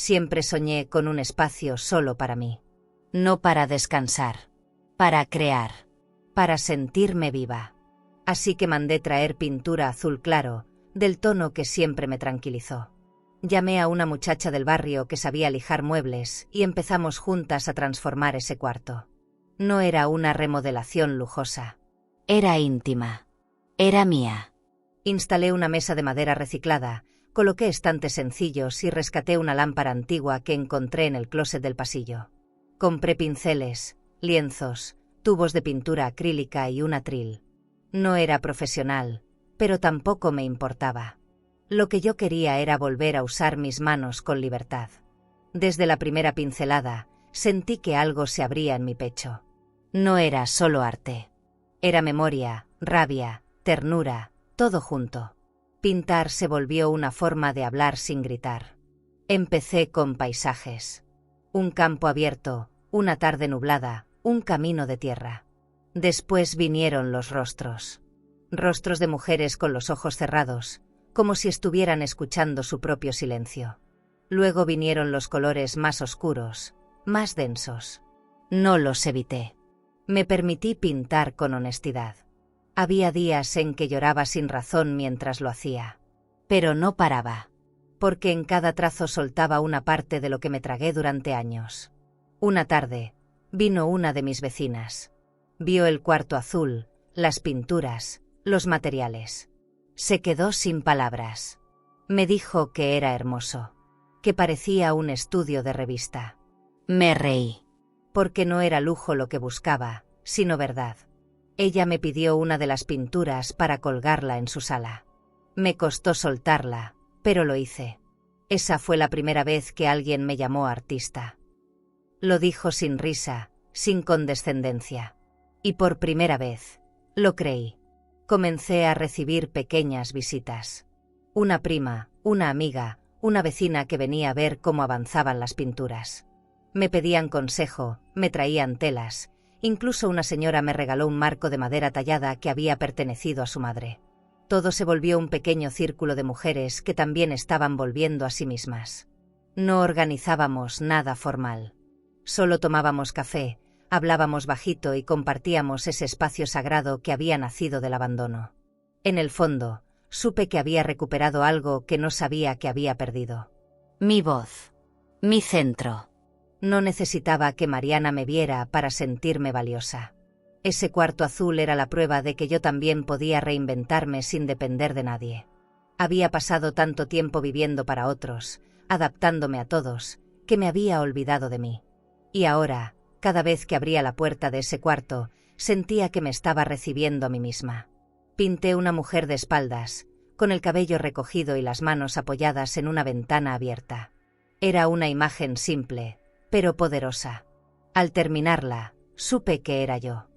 Siempre soñé con un espacio solo para mí. No para descansar, para crear, para sentirme viva. Así que mandé traer pintura azul claro, del tono que siempre me tranquilizó. Llamé a una muchacha del barrio que sabía lijar muebles y empezamos juntas a transformar ese cuarto. No era una remodelación lujosa. Era íntima. Era mía. Instalé una mesa de madera reciclada, coloqué estantes sencillos y rescaté una lámpara antigua que encontré en el closet del pasillo. Compré pinceles, lienzos, tubos de pintura acrílica y un atril. No era profesional, pero tampoco me importaba. Lo que yo quería era volver a usar mis manos con libertad. Desde la primera pincelada, sentí que algo se abría en mi pecho. No era solo arte. Era memoria, rabia, ternura, todo junto. Pintar se volvió una forma de hablar sin gritar. Empecé con paisajes. Un campo abierto, una tarde nublada, un camino de tierra. Después vinieron los rostros. Rostros de mujeres con los ojos cerrados, como si estuvieran escuchando su propio silencio. Luego vinieron los colores más oscuros, más densos. No los evité. Me permití pintar con honestidad. Había días en que lloraba sin razón mientras lo hacía. Pero no paraba. Porque en cada trazo soltaba una parte de lo que me tragué durante años. Una tarde, vino una de mis vecinas. Vio el cuarto azul, las pinturas, los materiales. Se quedó sin palabras. Me dijo que era hermoso, que parecía un estudio de revista. Me reí. Porque no era lujo lo que buscaba, sino verdad. Ella me pidió una de las pinturas para colgarla en su sala. Me costó soltarla, pero lo hice. Esa fue la primera vez que alguien me llamó artista. Lo dijo sin risa, sin condescendencia. Y por primera vez, lo creí. Comencé a recibir pequeñas visitas. Una prima, una amiga, una vecina que venía a ver cómo avanzaban las pinturas. Me pedían consejo, me traían telas. Incluso una señora me regaló un marco de madera tallada que había pertenecido a su madre. Todo se volvió un pequeño círculo de mujeres que también estaban volviendo a sí mismas. No organizábamos nada formal. Solo tomábamos café, hablábamos bajito y compartíamos ese espacio sagrado que había nacido del abandono. En el fondo, supe que había recuperado algo que no sabía que había perdido. Mi voz. Mi centro. No necesitaba que Mariana me viera para sentirme valiosa. Ese cuarto azul era la prueba de que yo también podía reinventarme sin depender de nadie. Había pasado tanto tiempo viviendo para otros, adaptándome a todos, que me había olvidado de mí. Y ahora, cada vez que abría la puerta de ese cuarto, sentía que me estaba recibiendo a mí misma. Pinté una mujer de espaldas, con el cabello recogido y las manos apoyadas en una ventana abierta. Era una imagen simple, pero poderosa. Al terminarla, supe que era yo.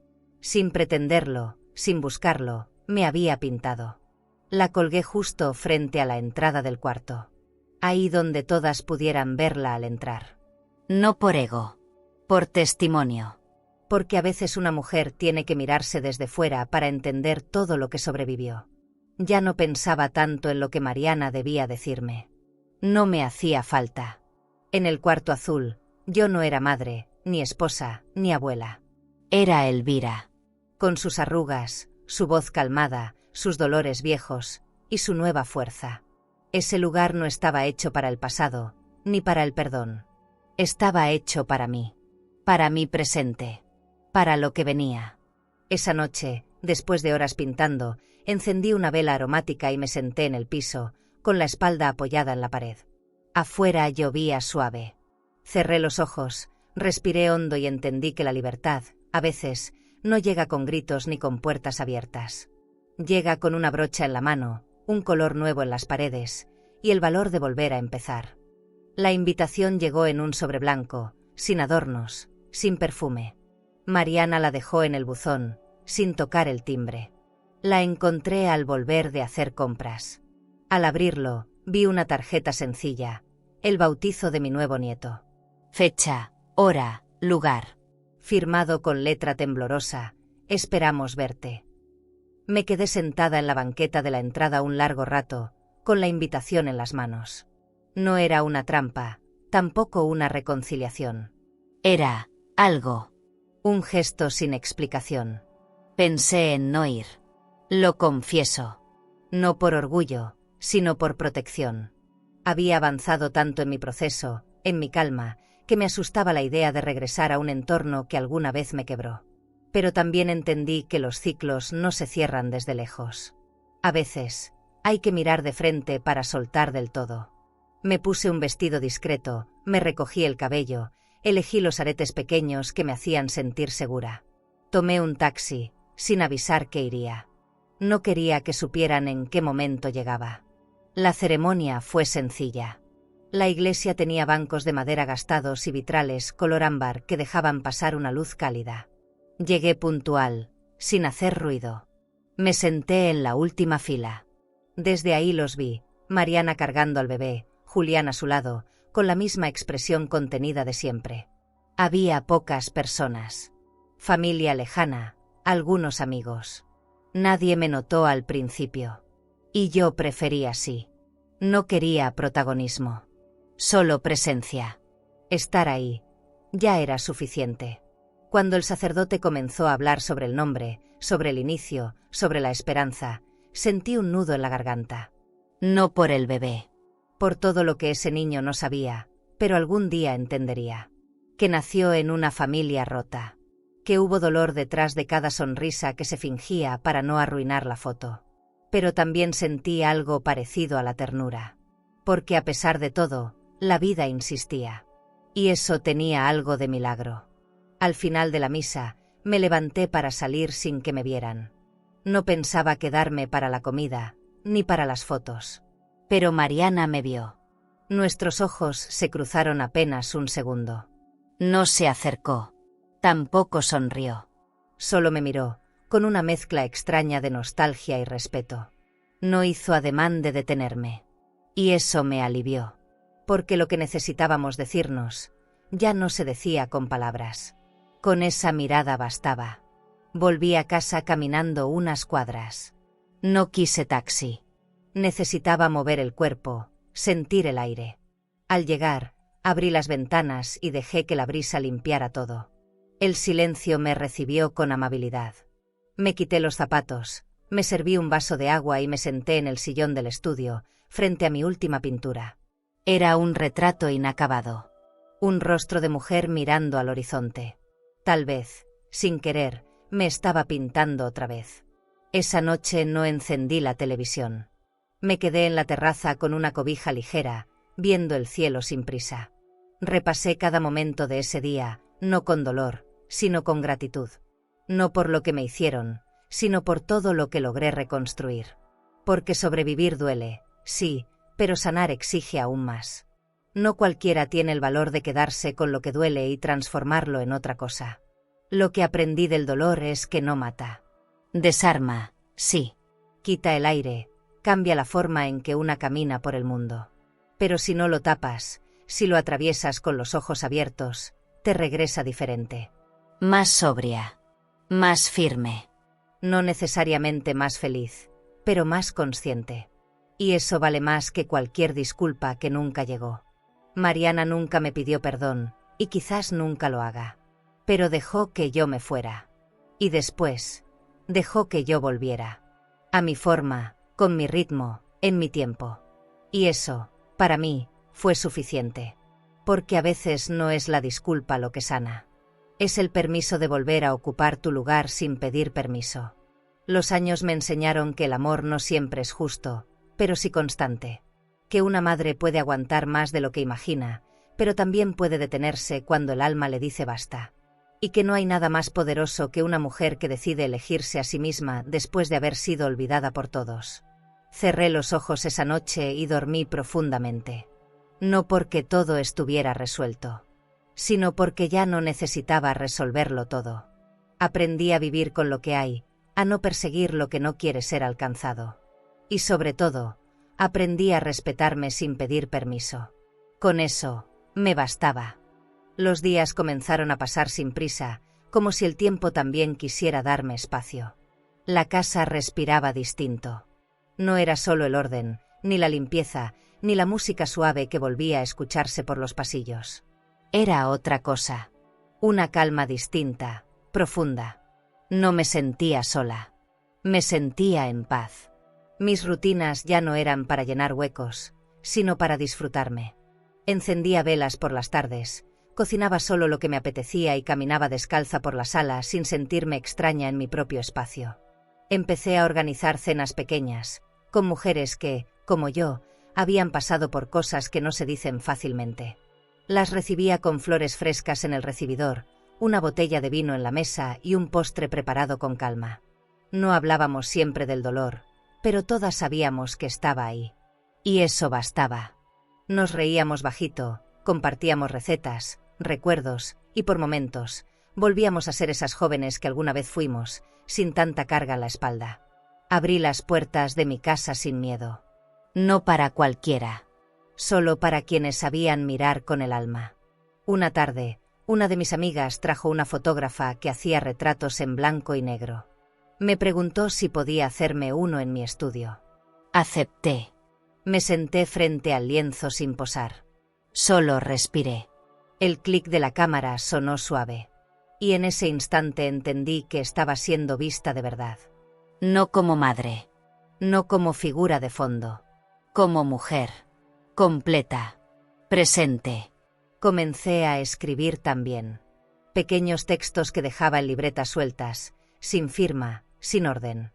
Sin pretenderlo, sin buscarlo, me había pintado. La colgué justo frente a la entrada del cuarto. Ahí donde todas pudieran verla al entrar. No por ego, por testimonio. Porque a veces una mujer tiene que mirarse desde fuera para entender todo lo que sobrevivió. Ya no pensaba tanto en lo que Mariana debía decirme. No me hacía falta. En el cuarto azul, yo no era madre, ni esposa, ni abuela. Era Elvira. Con sus arrugas, su voz calmada, sus dolores viejos, y su nueva fuerza. Ese lugar no estaba hecho para el pasado, ni para el perdón. Estaba hecho para mí. Para mi presente. Para lo que venía. Esa noche, después de horas pintando, encendí una vela aromática y me senté en el piso, con la espalda apoyada en la pared. Afuera llovía suave. Cerré los ojos, respiré hondo y entendí que la libertad, a veces, no llega con gritos ni con puertas abiertas. Llega con una brocha en la mano, un color nuevo en las paredes, y el valor de volver a empezar. La invitación llegó en un sobre blanco, sin adornos, sin perfume. Mariana la dejó en el buzón, sin tocar el timbre. La encontré al volver de hacer compras. Al abrirlo, vi una tarjeta sencilla, el bautizo de mi nuevo nieto. Fecha, hora, lugar. Firmado con letra temblorosa, esperamos verte. Me quedé sentada en la banqueta de la entrada un largo rato, con la invitación en las manos. No era una trampa, tampoco una reconciliación. Era algo. Un gesto sin explicación. Pensé en no ir. Lo confieso. No por orgullo, sino por protección. Había avanzado tanto en mi proceso, en mi calma, que me asustaba la idea de regresar a un entorno que alguna vez me quebró. Pero también entendí que los ciclos no se cierran desde lejos. A veces, hay que mirar de frente para soltar del todo. Me puse un vestido discreto, me recogí el cabello, elegí los aretes pequeños que me hacían sentir segura. Tomé un taxi, sin avisar que iría. No quería que supieran en qué momento llegaba. La ceremonia fue sencilla. La iglesia tenía bancos de madera gastados y vitrales color ámbar que dejaban pasar una luz cálida. Llegué puntual, sin hacer ruido. Me senté en la última fila. Desde ahí los vi, Mariana cargando al bebé, Julián a su lado, con la misma expresión contenida de siempre. Había pocas personas. Familia lejana, algunos amigos. Nadie me notó al principio. Y yo prefería así. No quería protagonismo. Solo presencia. Estar ahí. Ya era suficiente. Cuando el sacerdote comenzó a hablar sobre el nombre, sobre el inicio, sobre la esperanza, sentí un nudo en la garganta. No por el bebé. Por todo lo que ese niño no sabía, pero algún día entendería. Que nació en una familia rota. Que hubo dolor detrás de cada sonrisa que se fingía para no arruinar la foto. Pero también sentí algo parecido a la ternura. Porque a pesar de todo, la vida insistía. Y eso tenía algo de milagro. Al final de la misa, me levanté para salir sin que me vieran. No pensaba quedarme para la comida, ni para las fotos. Pero Mariana me vio. Nuestros ojos se cruzaron apenas un segundo. No se acercó. Tampoco sonrió. Solo me miró, con una mezcla extraña de nostalgia y respeto. No hizo ademán de detenerme. Y eso me alivió. Porque lo que necesitábamos decirnos, ya no se decía con palabras. Con esa mirada bastaba. Volví a casa caminando unas cuadras. No quise taxi. Necesitaba mover el cuerpo, sentir el aire. Al llegar, abrí las ventanas y dejé que la brisa limpiara todo. El silencio me recibió con amabilidad. Me quité los zapatos, me serví un vaso de agua y me senté en el sillón del estudio, frente a mi última pintura. Era un retrato inacabado. Un rostro de mujer mirando al horizonte. Tal vez, sin querer, me estaba pintando otra vez. Esa noche no encendí la televisión. Me quedé en la terraza con una cobija ligera, viendo el cielo sin prisa. Repasé cada momento de ese día, no con dolor, sino con gratitud. No por lo que me hicieron, sino por todo lo que logré reconstruir. Porque sobrevivir duele, sí, pero sanar exige aún más. No cualquiera tiene el valor de quedarse con lo que duele y transformarlo en otra cosa. Lo que aprendí del dolor es que no mata. Desarma, sí. Quita el aire, cambia la forma en que una camina por el mundo. Pero si no lo tapas, si lo atraviesas con los ojos abiertos, te regresa diferente. Más sobria. Más firme. No necesariamente más feliz, pero más consciente. Y eso vale más que cualquier disculpa que nunca llegó. Mariana nunca me pidió perdón, y quizás nunca lo haga. Pero dejó que yo me fuera. Y después, dejó que yo volviera. A mi forma, con mi ritmo, en mi tiempo. Y eso, para mí, fue suficiente. Porque a veces no es la disculpa lo que sana. Es el permiso de volver a ocupar tu lugar sin pedir permiso. Los años me enseñaron que el amor no siempre es justo, pero sí constante. Que una madre puede aguantar más de lo que imagina, pero también puede detenerse cuando el alma le dice basta. Y que no hay nada más poderoso que una mujer que decide elegirse a sí misma después de haber sido olvidada por todos. Cerré los ojos esa noche y dormí profundamente. No porque todo estuviera resuelto, sino porque ya no necesitaba resolverlo todo. Aprendí a vivir con lo que hay, a no perseguir lo que no quiere ser alcanzado. Y sobre todo, aprendí a respetarme sin pedir permiso. Con eso, me bastaba. Los días comenzaron a pasar sin prisa, como si el tiempo también quisiera darme espacio. La casa respiraba distinto. No era solo el orden, ni la limpieza, ni la música suave que volvía a escucharse por los pasillos. Era otra cosa. Una calma distinta, profunda. No me sentía sola. Me sentía en paz. Mis rutinas ya no eran para llenar huecos, sino para disfrutarme. Encendía velas por las tardes, cocinaba solo lo que me apetecía y caminaba descalza por la sala sin sentirme extraña en mi propio espacio. Empecé a organizar cenas pequeñas, con mujeres que, como yo, habían pasado por cosas que no se dicen fácilmente. Las recibía con flores frescas en el recibidor, una botella de vino en la mesa y un postre preparado con calma. No hablábamos siempre del dolor, pero todas sabíamos que estaba ahí. Y eso bastaba. Nos reíamos bajito, compartíamos recetas, recuerdos, y por momentos, volvíamos a ser esas jóvenes que alguna vez fuimos, sin tanta carga a la espalda. Abrí las puertas de mi casa sin miedo. No para cualquiera, solo para quienes sabían mirar con el alma. Una tarde, una de mis amigas trajo una fotógrafa que hacía retratos en blanco y negro. Me preguntó si podía hacerme uno en mi estudio. Acepté. Me senté frente al lienzo sin posar. Solo respiré. El clic de la cámara sonó suave. Y en ese instante entendí que estaba siendo vista de verdad. No como madre. No como figura de fondo. Como mujer. Completa. Presente. Comencé a escribir también. Pequeños textos que dejaba en libretas sueltas, sin firma, sin orden.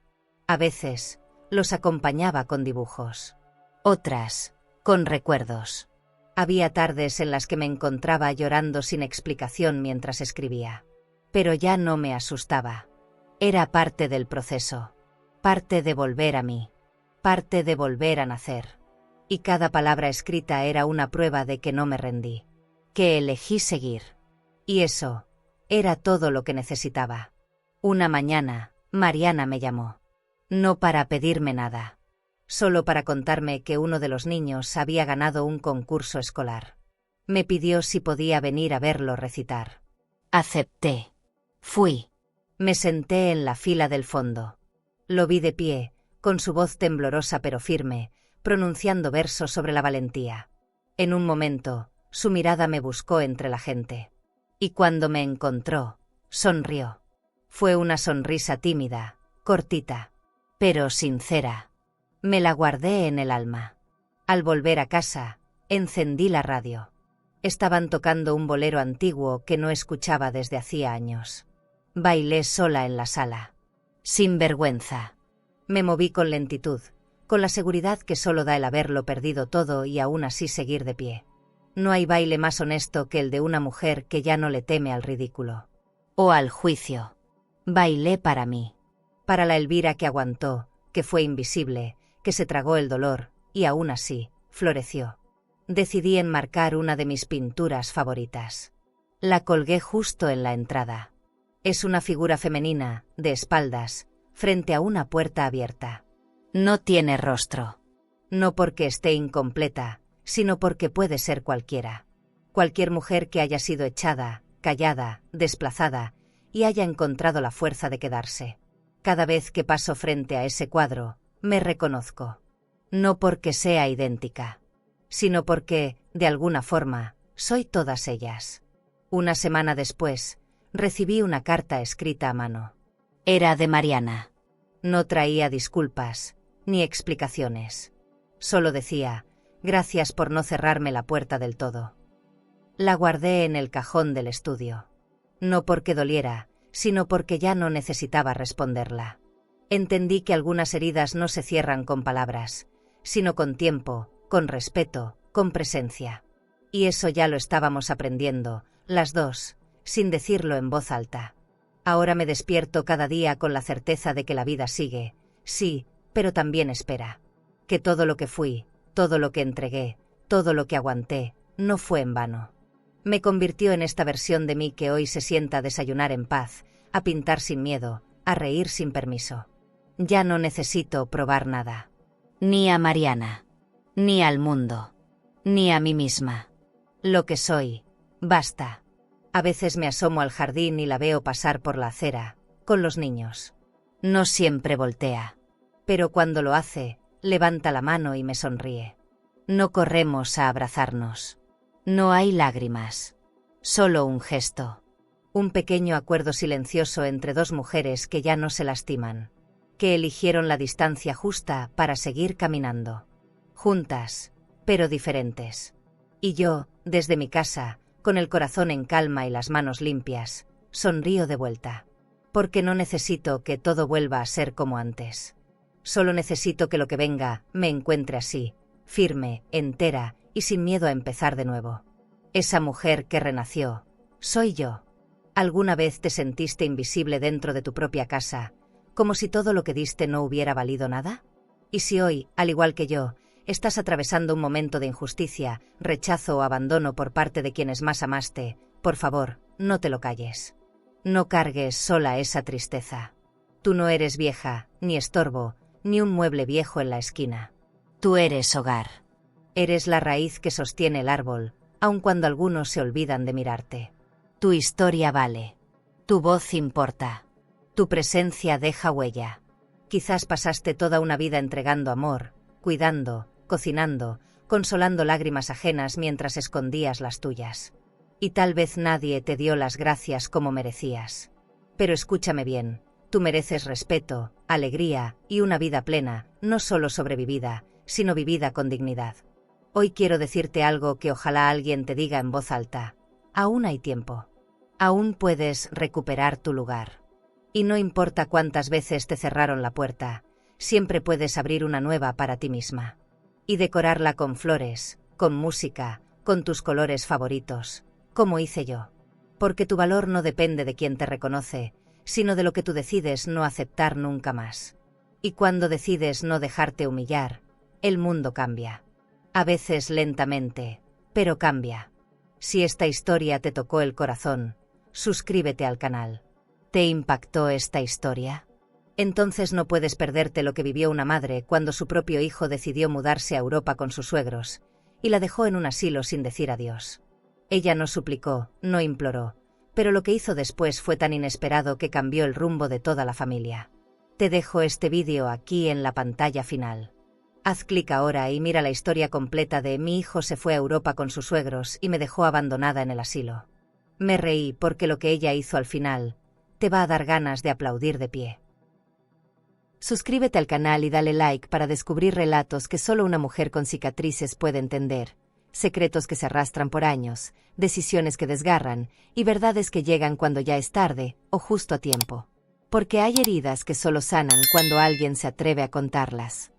A veces, los acompañaba con dibujos. Otras, con recuerdos. Había tardes en las que me encontraba llorando sin explicación mientras escribía. Pero ya no me asustaba. Era parte del proceso. Parte de volver a mí. Parte de volver a nacer. Y cada palabra escrita era una prueba de que no me rendí. Que elegí seguir. Y eso, era todo lo que necesitaba. Una mañana, Mariana me llamó. No para pedirme nada. Solo para contarme que uno de los niños había ganado un concurso escolar. Me pidió si podía venir a verlo recitar. Acepté. Fui. Me senté en la fila del fondo. Lo vi de pie, con su voz temblorosa pero firme, pronunciando versos sobre la valentía. En un momento, su mirada me buscó entre la gente. Y cuando me encontró, sonrió. Fue una sonrisa tímida, cortita, pero sincera. Me la guardé en el alma. Al volver a casa, encendí la radio. Estaban tocando un bolero antiguo que no escuchaba desde hacía años. Bailé sola en la sala. Sin vergüenza. Me moví con lentitud, con la seguridad que solo da el haberlo perdido todo y aún así seguir de pie. No hay baile más honesto que el de una mujer que ya no le teme al ridículo. O al juicio. Bailé para mí. Para la Elvira que aguantó, que fue invisible, que se tragó el dolor, y aún así, floreció. Decidí enmarcar una de mis pinturas favoritas. La colgué justo en la entrada. Es una figura femenina, de espaldas, frente a una puerta abierta. No tiene rostro. No porque esté incompleta, sino porque puede ser cualquiera. Cualquier mujer que haya sido echada, callada, desplazada, y haya encontrado la fuerza de quedarse. Cada vez que paso frente a ese cuadro, me reconozco. No porque sea idéntica, sino porque, de alguna forma, soy todas ellas. Una semana después, recibí una carta escrita a mano. Era de Mariana. No traía disculpas, ni explicaciones. Solo decía, gracias por no cerrarme la puerta del todo. La guardé en el cajón del estudio. No porque doliera, sino porque ya no necesitaba responderla. Entendí que algunas heridas no se cierran con palabras, sino con tiempo, con respeto, con presencia. Y eso ya lo estábamos aprendiendo, las dos, sin decirlo en voz alta. Ahora me despierto cada día con la certeza de que la vida sigue, sí, pero también espera. Que todo lo que fui, todo lo que entregué, todo lo que aguanté, no fue en vano. Me convirtió en esta versión de mí que hoy se sienta a desayunar en paz, a pintar sin miedo, a reír sin permiso. Ya no necesito probar nada. Ni a Mariana, ni al mundo, ni a mí misma. Lo que soy, basta. A veces me asomo al jardín y la veo pasar por la acera, con los niños. No siempre voltea, pero cuando lo hace, levanta la mano y me sonríe. No corremos a abrazarnos. No hay lágrimas. Solo un gesto. Un pequeño acuerdo silencioso entre dos mujeres que ya no se lastiman, que eligieron la distancia justa para seguir caminando. Juntas, pero diferentes. Y yo, desde mi casa, con el corazón en calma y las manos limpias, sonrío de vuelta. Porque no necesito que todo vuelva a ser como antes. Solo necesito que lo que venga me encuentre así, firme, entera y sin miedo a empezar de nuevo. Esa mujer que renació, soy yo. ¿Alguna vez te sentiste invisible dentro de tu propia casa, como si todo lo que diste no hubiera valido nada? Y si hoy, al igual que yo, estás atravesando un momento de injusticia, rechazo o abandono por parte de quienes más amaste, por favor, no te lo calles. No cargues sola esa tristeza. Tú no eres vieja, ni estorbo, ni un mueble viejo en la esquina. Tú eres hogar. Eres la raíz que sostiene el árbol, aun cuando algunos se olvidan de mirarte. Tu historia vale. Tu voz importa. Tu presencia deja huella. Quizás pasaste toda una vida entregando amor, cuidando, cocinando, consolando lágrimas ajenas mientras escondías las tuyas. Y tal vez nadie te dio las gracias como merecías. Pero escúchame bien, tú mereces respeto, alegría y una vida plena, no solo sobrevivida, sino vivida con dignidad. Hoy quiero decirte algo que ojalá alguien te diga en voz alta. Aún hay tiempo. Aún puedes recuperar tu lugar. Y no importa cuántas veces te cerraron la puerta, siempre puedes abrir una nueva para ti misma. Y decorarla con flores, con música, con tus colores favoritos, como hice yo. Porque tu valor no depende de quien te reconoce, sino de lo que tú decides no aceptar nunca más. Y cuando decides no dejarte humillar, el mundo cambia. A veces lentamente, pero cambia. Si esta historia te tocó el corazón, suscríbete al canal. ¿Te impactó esta historia? Entonces no puedes perderte lo que vivió una madre cuando su propio hijo decidió mudarse a Europa con sus suegros, y la dejó en un asilo sin decir adiós. Ella no suplicó, no imploró, pero lo que hizo después fue tan inesperado que cambió el rumbo de toda la familia. Te dejo este vídeo aquí en la pantalla final. Haz clic ahora y mira la historia completa de mi hijo se fue a Europa con sus suegros y me dejó abandonada en el asilo. Me reí porque lo que ella hizo al final te va a dar ganas de aplaudir de pie. Suscríbete al canal y dale like para descubrir relatos que solo una mujer con cicatrices puede entender, secretos que se arrastran por años, decisiones que desgarran y verdades que llegan cuando ya es tarde o justo a tiempo. Porque hay heridas que solo sanan cuando alguien se atreve a contarlas.